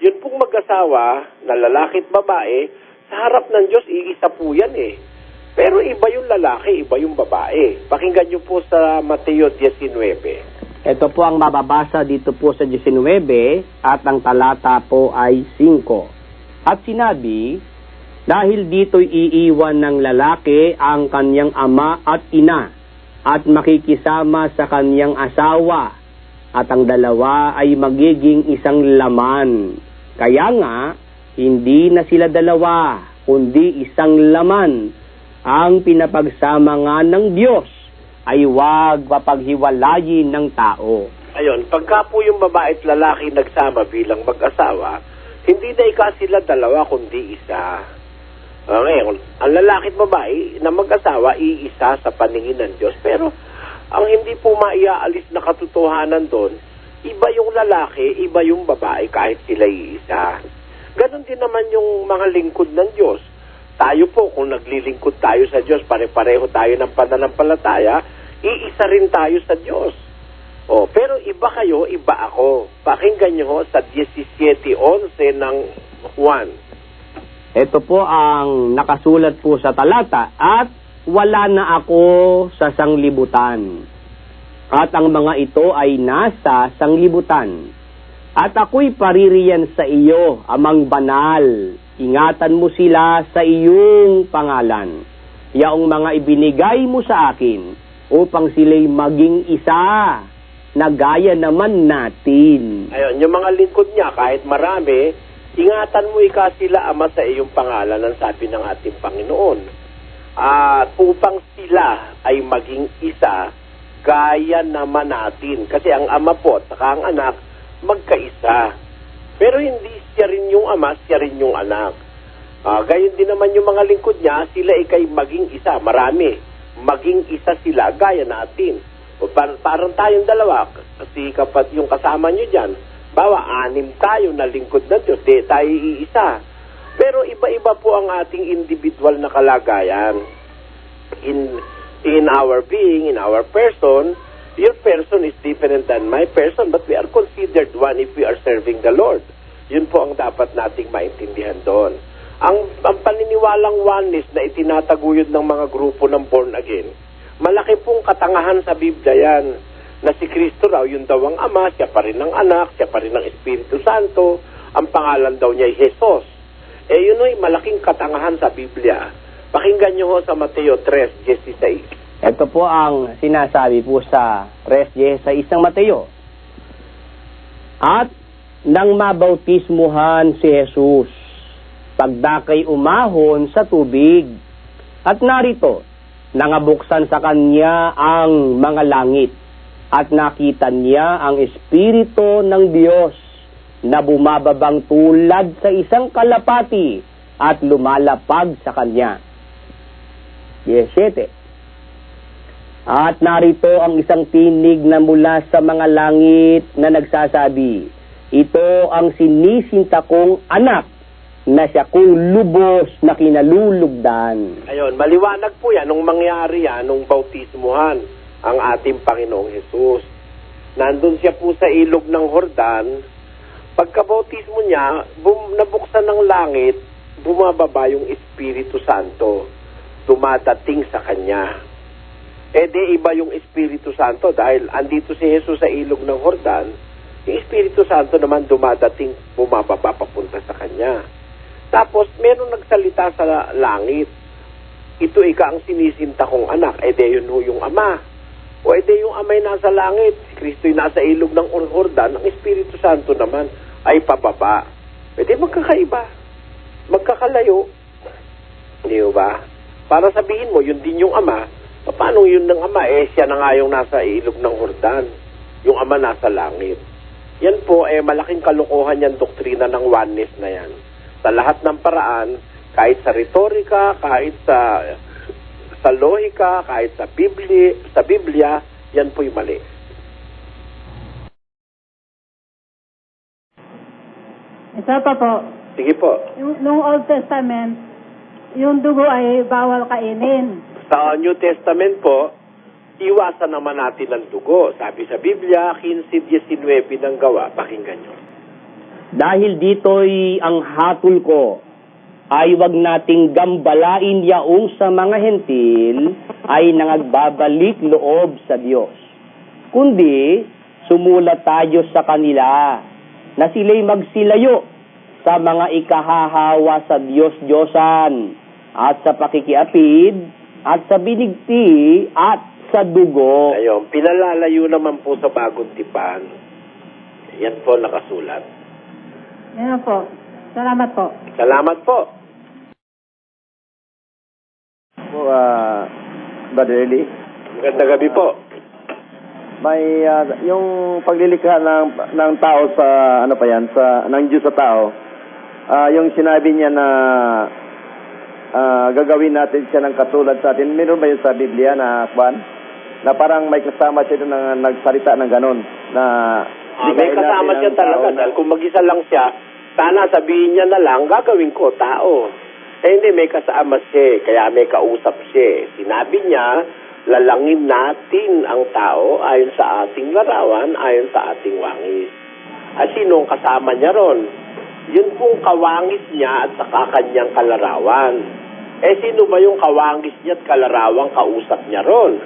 Yun pong mag-asawa, na lalaki at babae, sa harap ng Diyos, iisa po yan eh. Pero iba yung lalaki, iba yung babae. Pakinggan nyo po sa Mateo 19. Ito po ang mababasa dito po sa 19 at ang talata po ay 5. At sinabi, dahil dito'y iiwan ng lalaki ang kanyang ama at ina at makikisama sa kanyang asawa at ang dalawa ay magiging isang laman. Kaya nga, hindi na sila dalawa, kundi isang laman. Ang pinapagsama nga ng Diyos ay huwag mapaghiwalayin ng tao. Ayun, pagka po yung babae at lalaki nagsama bilang mag-asawa, hindi na sila dalawa kundi isa. Ngayon, ang lalaki at babae na mag-asawa, iisa sa paningin ng Diyos. Pero ang hindi po maiaalis na katotohanan doon, iba yung lalaki, iba yung babae kahit sila iisa. Ganon din naman yung mga lingkod ng Diyos. Tayo po, kung naglilingkod tayo sa Diyos, pare-pareho tayo ng pananampalataya, iisa rin tayo sa Diyos. Pero iba kayo, iba ako. Pakinggan nyo sa 17:11 ng Juan. Ito po ang nakasulat po sa talata, at wala na ako sa sanglibutan. At ang mga ito ay nasa sanglibutan. At ako'y paririyan sa iyo, amang banal. Ingatan mo sila sa iyong pangalan. Yaong mga ibinigay mo sa akin, upang sila'y maging isa, na gaya naman natin. Ayun, yung mga lingkod niya, kahit marami, ingatan mo sila, Ama, sa iyong pangalan, ang sabi ng ating Panginoon. At upang sila ay maging isa, gaya naman natin. Kasi ang Ama po at saka ang Anak, magkaisa. Pero hindi siya rin yung Ama, siya rin yung Anak. Gayon din naman yung mga lingkod niya, sila ikay maging isa, marami. Maging isa sila, gaya natin. Parang tayong dalawa, kasi kapag yung kasama nyo dyan, bawa, 6 tayo na lingkod na Diyos, tayo iisa. Pero iba-iba po ang ating individual na kalagayan. In our being, in our person, your person is different than my person, but we are considered one if we are serving the Lord. Yun po ang dapat nating maintindihan doon. Ang paniniwalang oneness na itinataguyod ng mga grupo ng born again, malaki pong katangahan sa Biblia yan, na si Kristo raw, yun daw ang Ama, siya pa rin ang Anak, siya pa rin ang Espiritu Santo, ang pangalan daw niya ay Jesus. Yun ay malaking katangahan sa Biblia. Pakinggan nyo ho sa Mateo 3:16. Ito po ang sinasabi po sa 3:16 ng Mateo. At nang mabautismuhan si Jesus, pagdakay umahon sa tubig, at narito, nangabuksan sa kanya ang mga langit, at nakita niya ang Espiritu ng Diyos na bumababang tulad sa isang kalapati at lumalapag sa kanya. 17. At narito ang isang tinig na mula sa mga langit na nagsasabi, ito ang sinisinta kong anak na siya kong lubos na kinalulugdan. Ayun, maliwanag po yan nung mangyari yan, nung bautismuhan ang ating Panginoong Hesus. Nandun siya po sa ilog ng Jordan. Pagkabautismo niya, nabuksan ng langit, bumababa yung Espiritu Santo. Dumadating sa kanya. E di iba yung Espiritu Santo dahil andito si Jesus sa ilog ng Jordan, yung Espiritu Santo naman dumadating, bumababa papunta sa kanya. Tapos meron nagsalita sa langit, ito ika ang sinisinta kong anak, e di yun yung ama. O edi yung amay nasa langit, si Kristo'y nasa ilog ng Jordan, ang Espiritu Santo naman ay pababa. Edi magkakaiba, magkakalayo. Di ba? Para sabihin mo, yun din yung ama, paano yun ng ama? Siya na nga yung nasa ilog ng Jordan, yung ama nasa langit. Yan po, malaking kalokohan yan, doktrina ng oneness na yan. Sa lahat ng paraan, kahit sa retorika, kahit sa lohika, kahit sa Biblia, yan po'y mali. Ito pa po. Sige po. Nung Old Testament, yung dugo ay bawal kainin. Sa New Testament po, iwasan naman natin ang dugo. Sabi sa Biblia, 15:19 ng gawa. Pakinggan nyo. Dahil dito'y ang hatol ko, ay wag nating gambalain yaong sa mga hentil ay nangagbabalik loob sa Diyos. Kundi, sumulat tayo sa kanila na sila'y magsilayo sa mga ikahahawa sa Diyos-Diyosan at sa pakikiapid at sa binigti at sa dugo. Ayun, pinalalayo naman po sa Bagong Tipan. Yan po nakasulat. Yan po. Salamat po. Salamat po. Brother Eli. Magandang gabi po. May yung paglilikha ng tao sa ano pa yan, sa ng Diyos sa tao. Yung sinabi niya na gagawin natin siya ng katulad sa atin. Meron ba yun sa Biblia na kwan? Na parang may kasama siya doon na nagsalita ng ganon na may kasama siya talaga dahil kung mag-isa lang siya, sana sabihin niya na lang, gagawin ko tao. Hindi, may kasama siya, kaya may kausap siya. Sinabi niya, lalangin natin ang tao ayon sa ating larawan, ayon sa ating wangis. At sinong kasama niya ron? Yun pong kawangis niya at saka kanyang kalarawan. Sino ba yung kawangis niya at kalarawang kausap niya ron?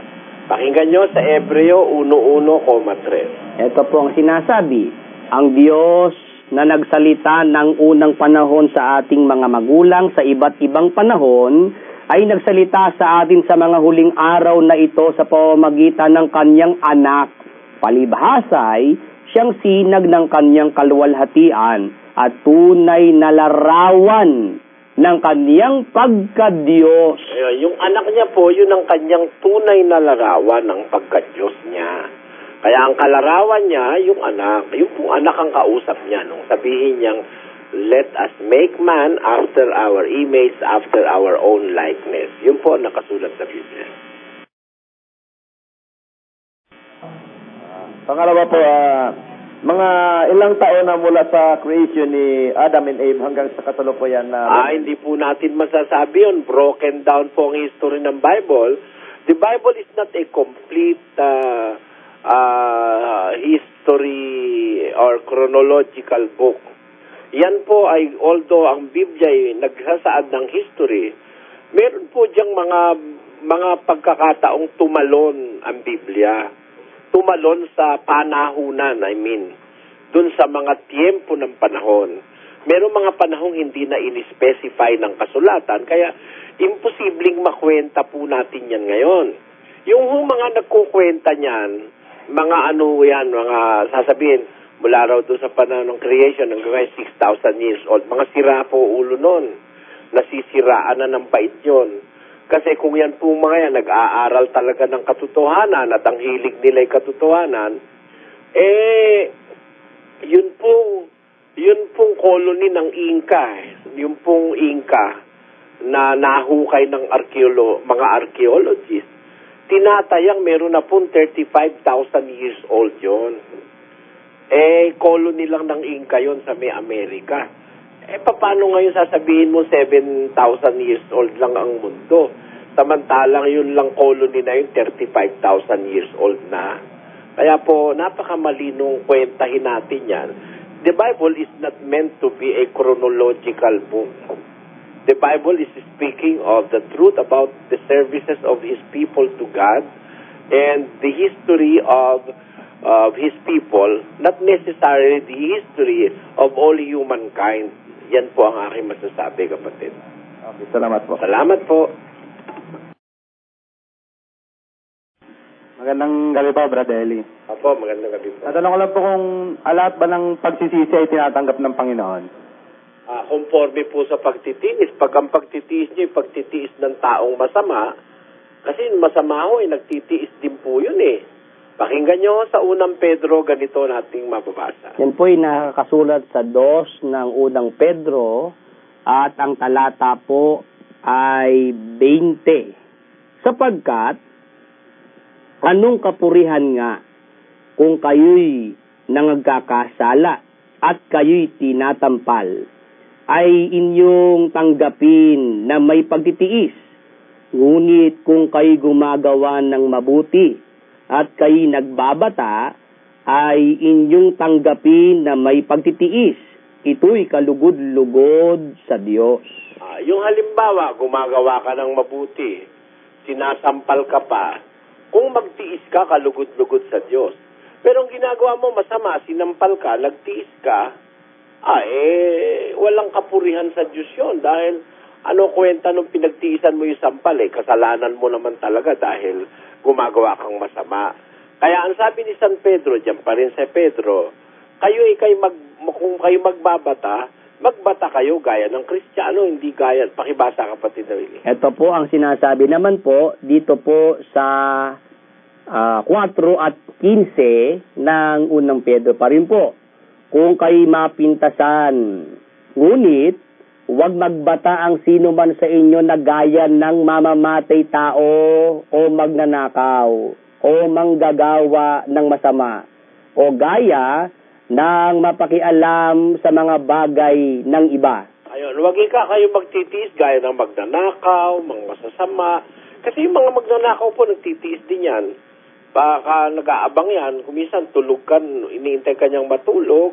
Pakinggan nyo sa Hebreo 1:1,3. Ito po ang sinasabi, ang Diyos na nagsalita ng unang panahon sa ating mga magulang sa iba't ibang panahon, ay nagsalita sa atin sa mga huling araw na ito sa pamamagitan ng kanyang anak. Palibhasay, siyang sinag ng kanyang kaluwalhatian at tunay na larawan ng kanyang pagka-Diyos. Yung anak niya po, yun ang kanyang tunay na larawan ng pagka-Diyos niya. Kaya ang kalarawan niya, yung anak, yung pong anak ang kausap niya. Nung sabihin niyang, let us make man after our image, after our own likeness. Yun po nakasulat sa Biblia. Pangalawa po, mga ilang taon na mula sa creation ni Adam and Eve hanggang sa kasalukuyan na... Hindi po natin masasabi yun. Broken down po ang history ng Bible. The Bible is not a complete history or chronological book. Yan po ay, although ang Biblia ay nagsasaad ng history, meron po diyang mga pagkakataong tumalon ang Biblia. Tumalon sa panahunan, dun sa mga tiempo ng panahon. Meron mga panahong hindi na in-specify ng kasulatan, kaya imposibleng makwenta po natin yan ngayon. Yung mga nagkukwenta niyan, mga sasabihin, mula raw doon sa panahon ng creation, hanggang 6,000 years old, mga sira po ulo nun. Nasisiraan na ng bait yun. Kasi kung yan po mga yan, nag-aaral talaga ng katotohanan at ang hilig nila ay katotohanan, yun pong colony ng Inca, yung pong Inca na nahukay ng mga archaeologists, tinatayang meron na pong 35,000 years old yun. Colony lang ng Inca yun sa may Amerika. Paano ngayon sasabihin mo 7,000 years old lang ang mundo? Samantalang yun lang colony na yun, 35,000 years old na. Kaya po, napakamalinong kwentahin natin yan. The Bible is not meant to be a chronological book. The Bible is speaking of the truth about the services of His people to God and the history of His people, not necessarily the history of all humankind. Yan po ang aking masasabi, kapatid. Okay, salamat po. Salamat po. Magandang gabi po, Brother Eli. Apo, magandang gabi po. Natanong ko lang po kung lahat ba ng pagsisisi ay tinatanggap ng Panginoon? Conforme po sa pagtitiis. Pag ang pagtitiis niyo, pagtitiis ng taong masama, kasi masama ho, nagtitiis din po yun eh. Pakinggan nyo sa unang Pedro, ganito nating mababasa. Yan po ay nakakasulat sa 2 ng unang Pedro at ang talata po ay 20. Sapagkat, anong kapurihan nga kung kayo'y nangagkakasala at kayo'y tinatampal, ay inyong tanggapin na may pagtitiis. Ngunit kung kayo'y gumagawa ng mabuti, at kayo nagbabata, ay inyong tanggapin na may pagtitiis. Ito'y kalugod-lugod sa Diyos. Yung halimbawa, gumagawa ka ng mabuti, sinasampal ka pa, kung magtiis ka, kalugod-lugod sa Diyos. Pero ang ginagawa mo masama, sinampal ka, nagtiis ka, walang kapurihan sa Diyos yun. Dahil ano kwenta nung pinagtiisan mo yung sampal, kasalanan mo naman talaga dahil gumagawa kang masama. Kaya ang sabi ni San Pedro, diyan pa rin sa Pedro, kung kayo magbabata, magbata kayo gaya ng Kristiyano, hindi gaya, pakibasa kapatid na Willie. Ito po ang sinasabi naman po, dito po sa 4 at 15 ng unang Pedro pa rin po. Kung kayo mapintasan, ngunit, huwag magbata ang sino man sa inyo na gaya ng mamamatay tao o magnanakaw o manggagawa ng masama o gaya ng mapakialam sa mga bagay ng iba. Ayun, huwag kayo magtitiis gaya ng magnanakaw, mga masasama. Kasi yung mga magnanakaw po, nagtitiis din yan. Baka nag-aabang yan, kumisan tulog ka, iniintay ka niyang matulog.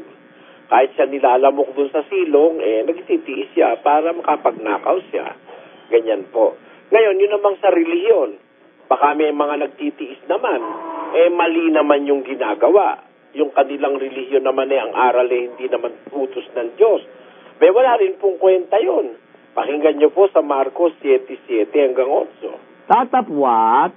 Kahit siya nilalamok dun sa silong, nagtitiis siya para makapagnakaw siya. Ganyan po. Ngayon, yun namang sa relihiyon. Baka may mga nagtitiis naman. Mali naman yung ginagawa. Yung kanilang relihiyon naman ang aral hindi naman utos ng Diyos. Wala rin pong kwenta yun. Pakinggan nyo po sa Marcos 7:7 hanggang 8. Tatapwat,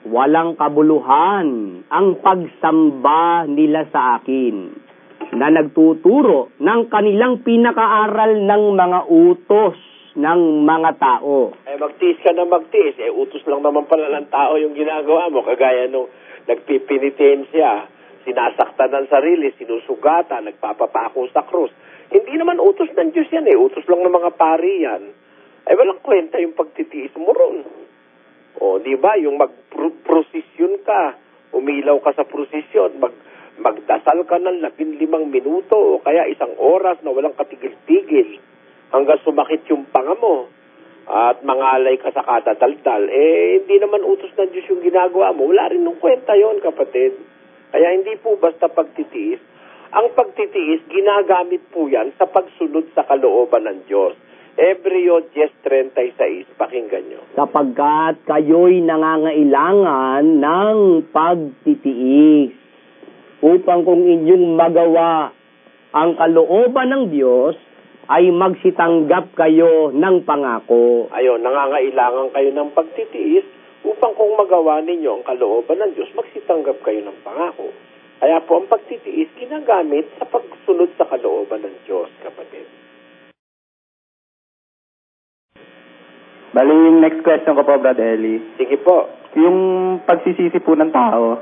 walang kabuluhan ang pagsamba nila sa akin na nagtuturo ng kanilang pinakaaral ng mga utos ng mga tao. Magtiis ka na magtiis. Utos lang naman pala ng tao yung ginagawa mo. Kagaya nung nagpipinitensya, sinasaktan ng sarili, sinusugatan, nagpapapako sa krus. Hindi naman utos ng Diyos yan utos lang ng mga pari yan. Walang kwenta yung pagtitiis mo ron. Di ba? Yung mag-prosesyon ka, umilaw ka sa prosesyon, magdasal ka ng 15 minuto o kaya 1 oras na walang katigil-tigil hanggang sumakit yung panga mo at mangalay ka sa katadaldal. Hindi naman utos ng Diyos yung ginagawa mo. Wala rin nung kwenta yon, kapatid. Kaya hindi po basta pagtitiis. Ang pagtitiis, ginagamit po yan sa pagsunod sa kalooban ng Diyos. Hebreo 10:36, pakinggan nyo. Sapagkat kayo'y nangangailangan ng pagtitiis upang kung inyong magawa ang kalooban ng Diyos, ay magsitanggap kayo ng pangako. Ayun, nangangailangan kayo ng pagtitiis upang kung magawa ninyo ang kalooban ng Diyos, magsitanggap kayo ng pangako. Kaya po ang pagtitiis ginagamit sa pagsunod sa kalooban ng Diyos, kapatid. Bali, yung next question ko po, Brother Eli. Sige po. Yung pagsisisi po ng tao,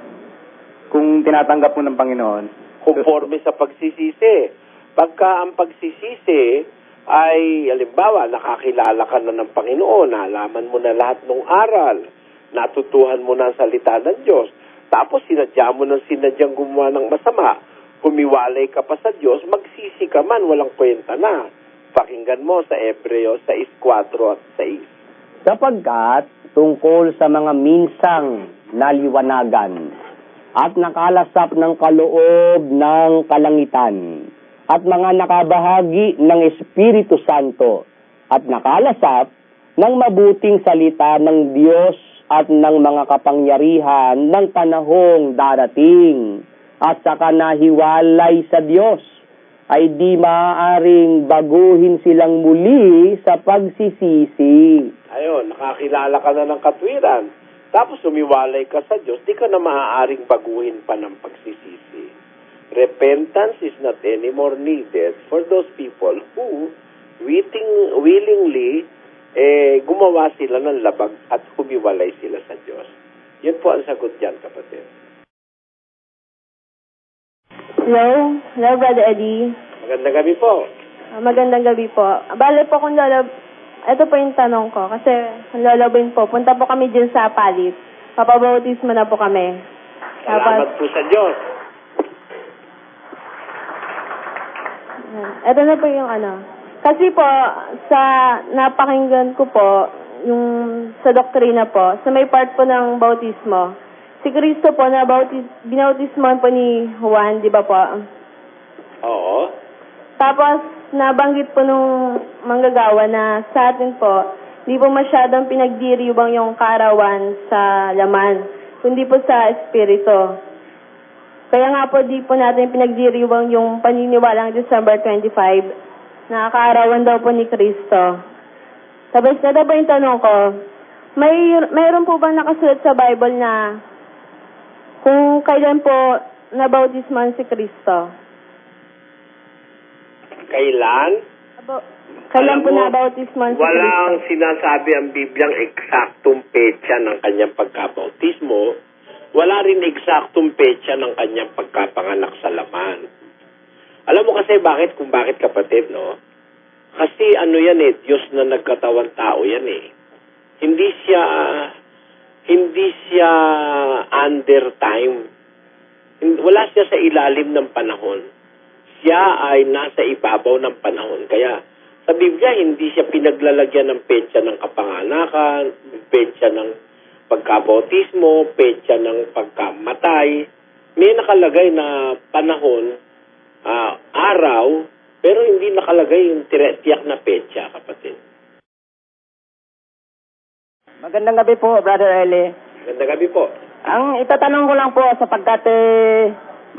kung tinatanggap po ng Panginoon. Conforme sa pagsisisi. Pagka ang pagsisisi ay, halimbawa, nakakilala ka na ng Panginoon, nalaman mo na lahat ng aral, natutuhan mo na ang salita ng Diyos, tapos sinadya mo ng sinadyang gumawa ng masama, humiwalay ka pa sa Diyos, magsisi ka man, walang kwenta na. Pakinggan mo sa Hebreo 6:4 at 6. Sapagkat tungkol sa mga minsang naliwanagan at nakalasap ng kaloob ng kalangitan at mga nakabahagi ng Espiritu Santo at nakalasap ng mabuting salita ng Diyos at ng mga kapangyarihan ng panahong darating at saka nahiwalay sa Diyos ay di maaaring baguhin silang muli sa pagsisisi. Ayun, nakakilala ka na ng katwiran. Tapos umiwalay ka sa Diyos, di ka na maaaring baguhin pa ng pagsisisi. Repentance is not anymore needed for those people who willingly gumawa sila ng labag at humiwalay sila sa Diyos. Yun po ang sagot dyan, kapatid. Hello? Hello, Brother Eddie. Magandang gabi po. Magandang gabi po. Bale po kung ito po yung tanong ko. Kasi kung lalabin po, punta po kami dyan sa Palit. Papabautismo na po kami. Salamat po sa Diyos. Ito na po yung ano. Kasi po, sa napakinggan ko po, yung sa doktrina po, sa may part po ng bautismo, si Kristo po na binautismohan po ni Juan, di ba po? Oo. Tapos, nabanggit po nung manggagawa na sa atin po, di po masyadong pinagdiriwang yung kaarawan sa laman, kundi po sa espiritu. Kaya nga po, di po natin pinagdiriwang yung paniniwalang December 25, na kaarawan daw po ni Kristo. Tapos, na po yung tanong ko, mayroon po bang nakasulat sa Bible na kung kailan po nabautisman si Kristo? Kailan? Kailan po nabautisman si Kristo? Walang sinasabi ang Bibliang eksaktong petsa ng kanyang pagkabautismo. Wala rin eksaktong petsa ng kanyang pagkapanganak sa laman. Alam mo kasi kung bakit kapatid, no? Kasi ano yan Diyos na nagkatawang tao yan Hindi siya under time. Wala siya sa ilalim ng panahon. Siya ay nasa ibabaw ng panahon. Kaya sa Biblia, hindi siya pinaglalagyan ng petsa ng kapanganakan, petsa ng pagkabautismo, petsa ng pagkamatay. May nakalagay na panahon, araw, pero hindi nakalagay yung tiyak na petsa, kapatid. Magandang gabi po, Brother Eli. Magandang gabi po. Ang itatanong ko lang po sapagkat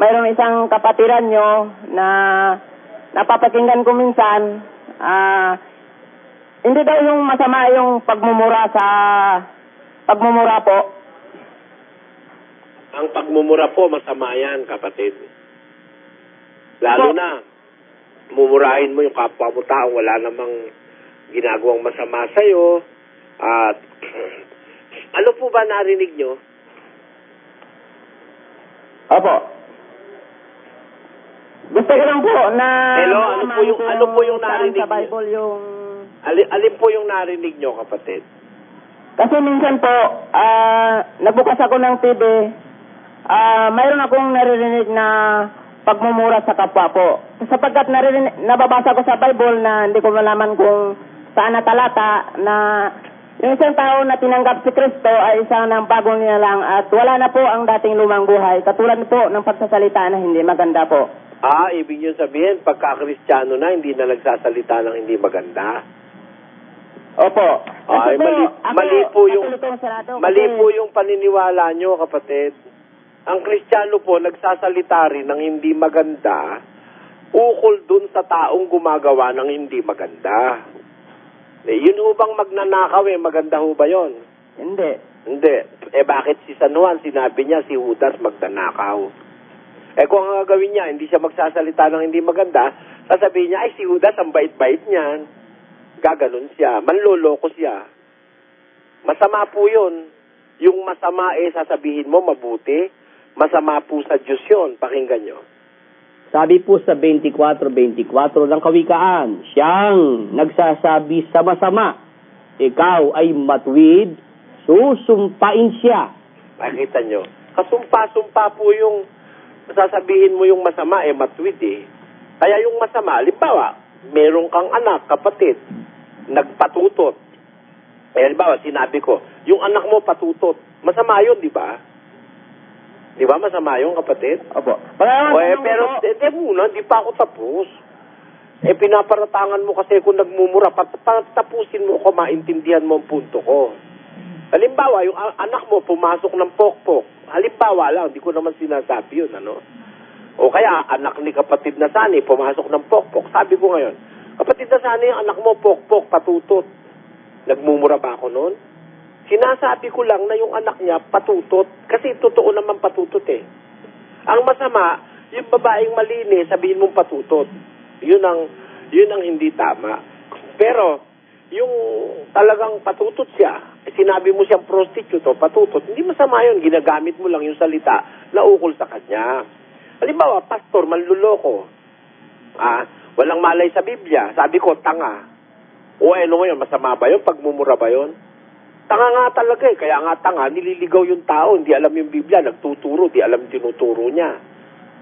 mayroong isang kapatiran nyo na napapakinggan ko minsan, hindi daw yung masama yung pagmumura po. Ang pagmumura po, masama yan, kapatid. Lalo na, mumurahin mo yung kapwa mo tao, wala namang ginagawang masama sa'yo. At ano po ba narinig nyo? Opo. Gusto ko lang po na... Hello, ano po yung narinig sa Bible nyo? yung... Alin po yung narinig nyo, kapatid? Kasi minsan po, nagbukas ako ng TV, mayroon akong naririnig na pagmumura sa kapwa po. Sapagkat nababasa ko sa Bible na hindi ko malaman kung saan na talata na yung isang tao na tinanggap si Kristo ay isang ng bagong nilalang at wala na po ang dating lumang buhay. Katulad po ng pagsasalita na hindi maganda po. Ibig nyo sabihin, pagka-Kristiyano na, hindi na nagsasalita ng hindi maganda? Opo. Ay, mali po yung paniniwala nyo, kapatid. Ang Kristiyano po, nagsasalita rin ng hindi maganda, ukol dun sa taong gumagawa ng hindi maganda. Yun ho bang magnanakaw maganda ho ba yun? Hindi. Hindi. Bakit si San Juan, sinabi niya si Judas magnanakaw? Kung ang gagawin niya, hindi siya magsasalita ng hindi maganda, sasabihin niya, si Judas, ang bait-bait niyan. Gaganon siya. Manloloko siya. Masama po yun. Yung masama sasabihin mo mabuti. Masama po sa Diyos yun. Pakinggan nyo. Sabi po sa 24:24 ng Kawikaan, siyang nagsasabi sa masama, ikaw ay matuwid, susumpain siya. Makikita nyo. Kasumpa-sumpa po yung sasabihin mo yung masama, matuwid eh. Kaya yung masama, halimbawa, meron kang anak, kapatid, nagpatutot. Halimbawa, sinabi ko, yung anak mo patutot. Masama yun, di ba? Di ba masama yun, kapatid? Opo. Pero, muna, di pa ako tapos. Pinaparatangan mo kasi kung nagmumura, tapusin mo ko, maintindihan mo ang punto ko. Halimbawa, yung anak mo pumasok ng pokpok. Halimbawa lang, di ko naman sinasabi yun, ano? O kaya, anak ni kapatid na Sani, pumasok ng pokpok. Sabi ko ngayon, kapatid na Sani, yung anak mo pokpok, patutot. Nagmumura ba ako noon? Sinasabi ko lang na yung anak niya patutot. Kasi totoo naman patutot eh. Ang masama, yung babaeng malinis, sabihin mong patutot. Yun ang hindi tama. Pero, yung talagang patutot siya, sinabi mo siyang prostitute o patutot, hindi masama yun. Ginagamit mo lang yung salita na ukol sa kanya. Halimbawa, pastor, manluloko. Walang malay sa Biblia. Sabi ko, tanga. O ano ngayon, masama ba yun? Pagmumura ba yun? Tanga nga talaga eh. Kaya nga tanga, nililigaw yung tao. Hindi alam yung Biblia. Nagtuturo, di alam tinuturo niya.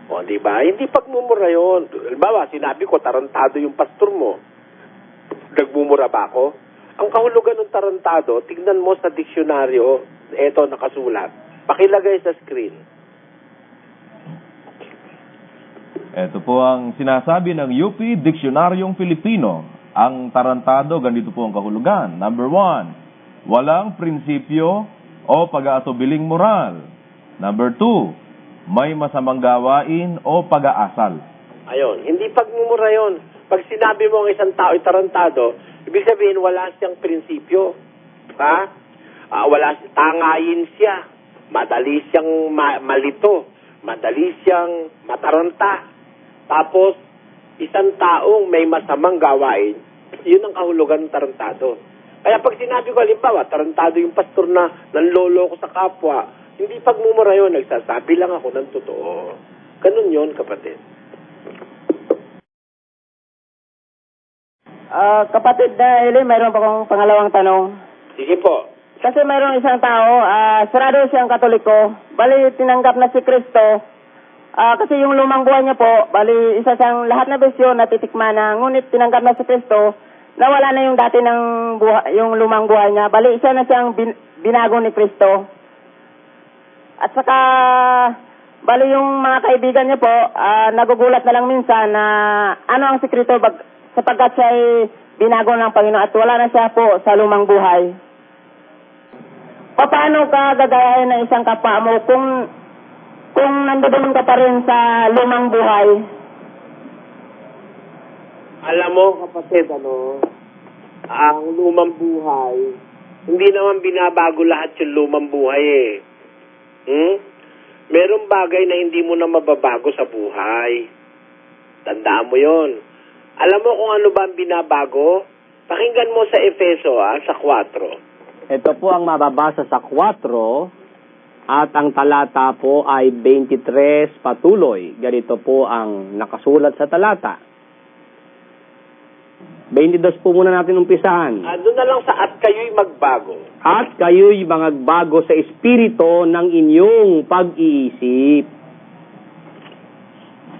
O, di ba? Hindi pagmumura yun. Halimbawa, sinabi ko, tarantado yung pastor mo. Nagmumura ba ako? Ang kahulugan ng tarantado, tignan mo sa diksyonaryo, eto nakasulat. Pakilagay sa screen. Ito po ang sinasabi ng UP Diksionaryong Filipino. Ang tarantado, ganito po ang kahulugan. Number 1, walang prinsipyo o pag-aatubiling moral. Number 2, may masamang gawain o pag-aasal. Ayun, hindi pagmumura yun. Pag sinabi mo ang isang tao ay tarantado, ibig sabihin wala siyang prinsipyo. Tangayin siya. Madali siyang malito. Madali siyang mataranta. Tapos, isang taong may masamang gawain, yun ang kahulugan ng tarantado. Kaya pag sinabi ko, halimbawa, tarantado yung pastor na nanloloko sa kapwa, hindi pagmumura yun, nagsasabi lang ako ng totoo. Ganun yun, kapatid. Kapatid na Eli, mayroon pa akong pangalawang tanong. Sige po. Kasi mayroong isang tao, sarado siyang Katoliko, bali tinanggap na si Kristo. Kasi yung lumang buhay niya po, bali isa siyang lahat na besyo natitikman na, ngunit tinanggap na si Kristo, nawala na yung dati ng buhay, yung lumang buhay niya, bali isa na siyang binago ni Kristo. At saka, bali yung mga kaibigan niya po, nagugulat na lang minsan na ano ang sekreto sapagkat siya ay binago ng Panginoon at wala na siya po sa lumang buhay. Paano ka gagayahin ng isang kapwa mo kung nandoon ka pa rin sa lumang buhay? Alam mo, kapatid, ang lumang buhay, hindi naman binabago lahat yung lumang buhay eh. Merong bagay na hindi mo na mababago sa buhay. Tandaan mo yon. Alam mo kung ano ba ang binabago? Pakinggan mo sa Efeso, sa 4. Ito po ang mababasa sa 4 at ang talata po ay 23 patuloy. Ganito po ang nakasulat sa talata. 22 po muna natin umpisahan. Doon na lang sa at kayo'y magbago. At kayo'y magbago sa espiritu ng inyong pag-iisip.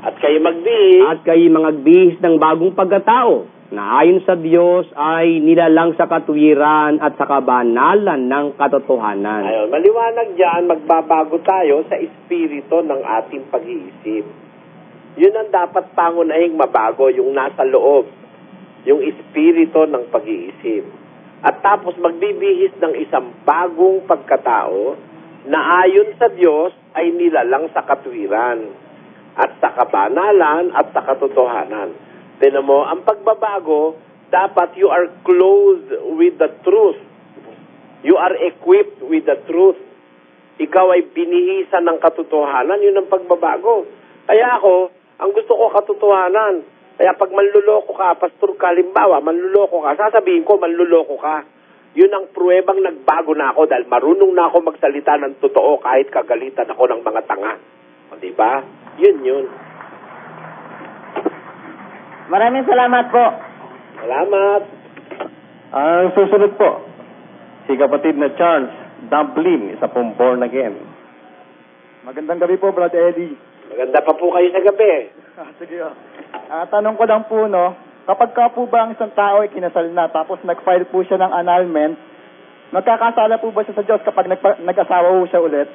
At kayo'y magbihis. At kayo'y magbihis ng bagong pagkatao na ayon sa Diyos ay nilalang sa katuwiran at sa kabanalan ng katotohanan. Ayun, maliwanag dyan, magbabago tayo sa espiritu ng ating pag-iisip. Yun ang dapat pangunahing mabago, yung nasa loob, yung espiritu ng pag-iisip. At tapos magbibihis ng isang bagong pagkatao na ayon sa Diyos ay nilalang sa katuwiran at sa kabanalan at sa katotohanan. Tignan mo, ang pagbabago, dapat you are clothed with the truth. You are equipped with the truth. Ikaw ay binihisan ng katotohanan, yun ang pagbabago. Kaya ako, ang gusto ko katotohanan. Kaya pag manluloko ka, pastor ka, limbawa, manluloko ka, sasabihin ko, manluloko ka. Yun ang pruwebang nagbago na ako dahil marunong na ako magsalita ng totoo kahit kagalitan ako ng mga tanga. O, diba? Yun. Maraming salamat po. Salamat. Ang susunod po, si kapatid na Charles Dublin, isa pong born again. Magandang gabi po, Brother Eddie. Maganda pa po kayo sa gabi. Sige. Tanong ko lang po, no, kapag ka po ba ang isang tao ay kinasal na tapos nag-file po siya ng annulment, magkakasala po ba siya sa Diyos kapag nag-asawa po siya ulit?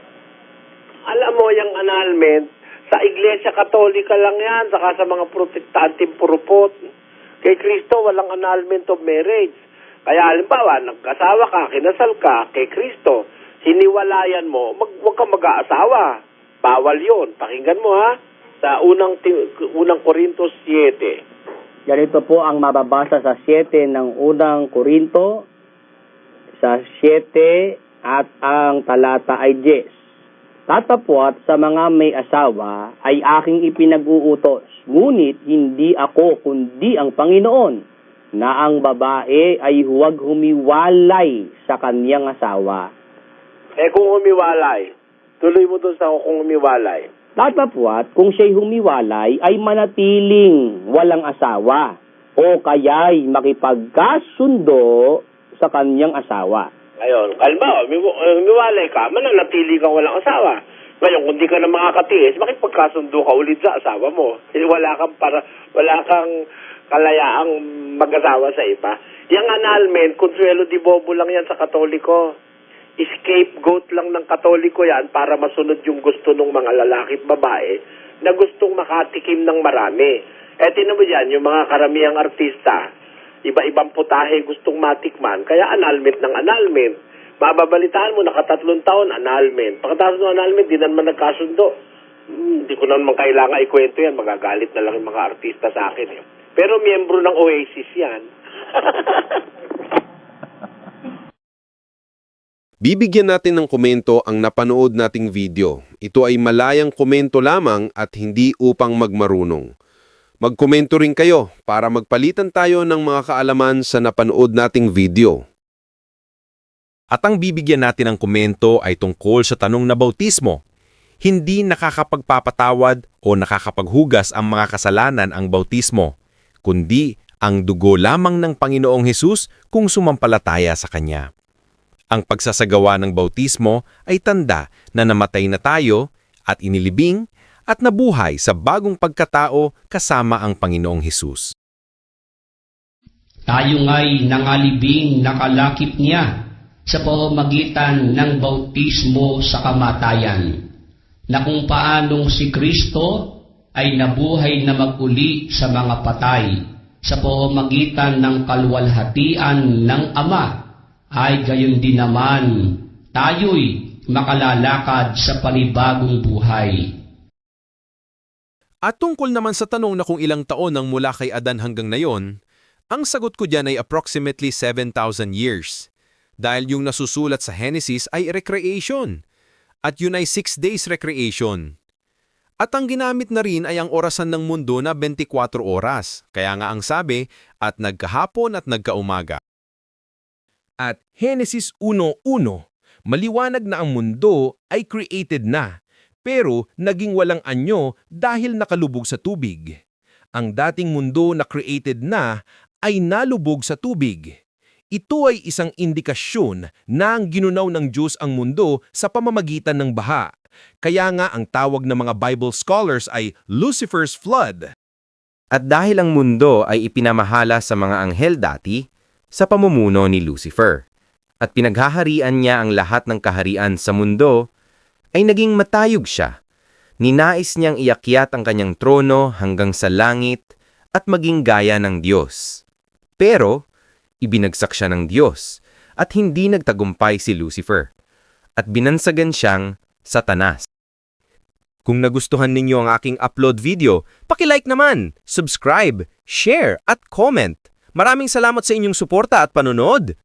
Alam mo, yung annulment, sa Iglesia Katolika lang yan, saka sa mga Protestanting purupot. Kay Kristo, walang annulment of marriage. Kaya halimbawa, nag-asawa ka, kinasal ka, kay Kristo, hiniwalayan mo, huwag kang mag-aasawa. Bawal yun. Pakinggan mo ha, sa unang Korintos 7. Ganito po ang mababasa sa 7 ng unang Korinto, sa 7 at ang talata ay 10. Tatapwat sa mga may asawa ay aking ipinag-uutos, ngunit hindi ako kundi ang Panginoon, na ang babae ay huwag humiwalay sa kaniyang asawa. Kung humiwalay, tuloy mo doon sa kung humiwalay. Tatapwat, kung siya'y humiwalay, ay manatiling walang asawa o kaya'y makipagkasundo sa kaniyang asawa. Ngayon, halimbawa, humiwalay ka, mananatili kang walang asawa. Ngayon, kung di ka na makakatiis, makipagkasundo ka ulit sa asawa mo. Wala kang kalayaang mag-asawa sa iba. Yung annulment, consuelo di bobo lang yan sa Katoliko. Scapegoat lang ng Katoliko yan para masunod yung gusto ng mga lalaki at babae na gustong makatikim ng marami. Tinan mo yan, yung mga karamihang artista, iba-ibang putahe gustong matikman, kaya annulment ng annulment. Mababalitaan mo, 3 taon, annulment. Pagkatapos ng annulment, di naman nagkasundo. Hindi ko naman kailangan ikwento yan, magagalit na lang yung mga artista sa akin. Pero miyembro ng Oasis yan. Bibigyan natin ng komento ang napanood nating video. Ito ay malayang komento lamang at hindi upang magmarunong. Magkomento rin kayo para magpalitan tayo ng mga kaalaman sa napanood nating video. At ang bibigyan natin ng komento ay tungkol sa tanong na bautismo. Hindi nakakapagpapatawad o nakakapaghugas ang mga kasalanan ang bautismo, kundi ang dugo lamang ng Panginoong Hesus kung sumampalataya sa Kanya. Ang pagsasagawa ng bautismo ay tanda na namatay na tayo at inilibing at nabuhay sa bagong pagkatao kasama ang Panginoong Hesus. Tayo nga'y nangalibing nakalakip niya sa pamamagitan ng bautismo sa kamatayan, na kung paanong si Kristo ay nabuhay na mag-uli sa mga patay sa pamamagitan ng kaluwalhatian ng Ama, ay gayon din naman tayo'y makalalakad sa panibagong buhay. At tungkol naman sa tanong na kung ilang taon ang mula kay Adan hanggang ngayon, ang sagot ko dyan ay approximately 7,000 years. Dahil yung nasusulat sa Genesis ay recreation, at yun ay 6 days recreation. At ang ginamit na rin ay ang orasan ng mundo na 24 oras, kaya nga ang sabi, at nagkahapon at nagkaumaga. At Genesis 1:1, maliwanag na ang mundo ay created na, pero naging walang anyo dahil nakalubog sa tubig. Ang dating mundo na created na ay nalubog sa tubig. Ito ay isang indikasyon na ang ginunaw ng Diyos ang mundo sa pamamagitan ng baha. Kaya nga ang tawag ng mga Bible scholars ay Lucifer's Flood. At dahil ang mundo ay ipinamahala sa mga anghel dati, sa pamumuno ni Lucifer, at pinaghaharian niya ang lahat ng kaharian sa mundo, ay naging matayog siya. Ninais niyang iakyat ang kanyang trono hanggang sa langit at maging gaya ng Diyos. Pero, ibinagsak siya ng Diyos at hindi nagtagumpay si Lucifer, at binansagan siyang Satanas. Kung nagustuhan ninyo ang aking upload video, paki-like naman, subscribe, share at comment. Maraming salamat sa inyong suporta at panonood.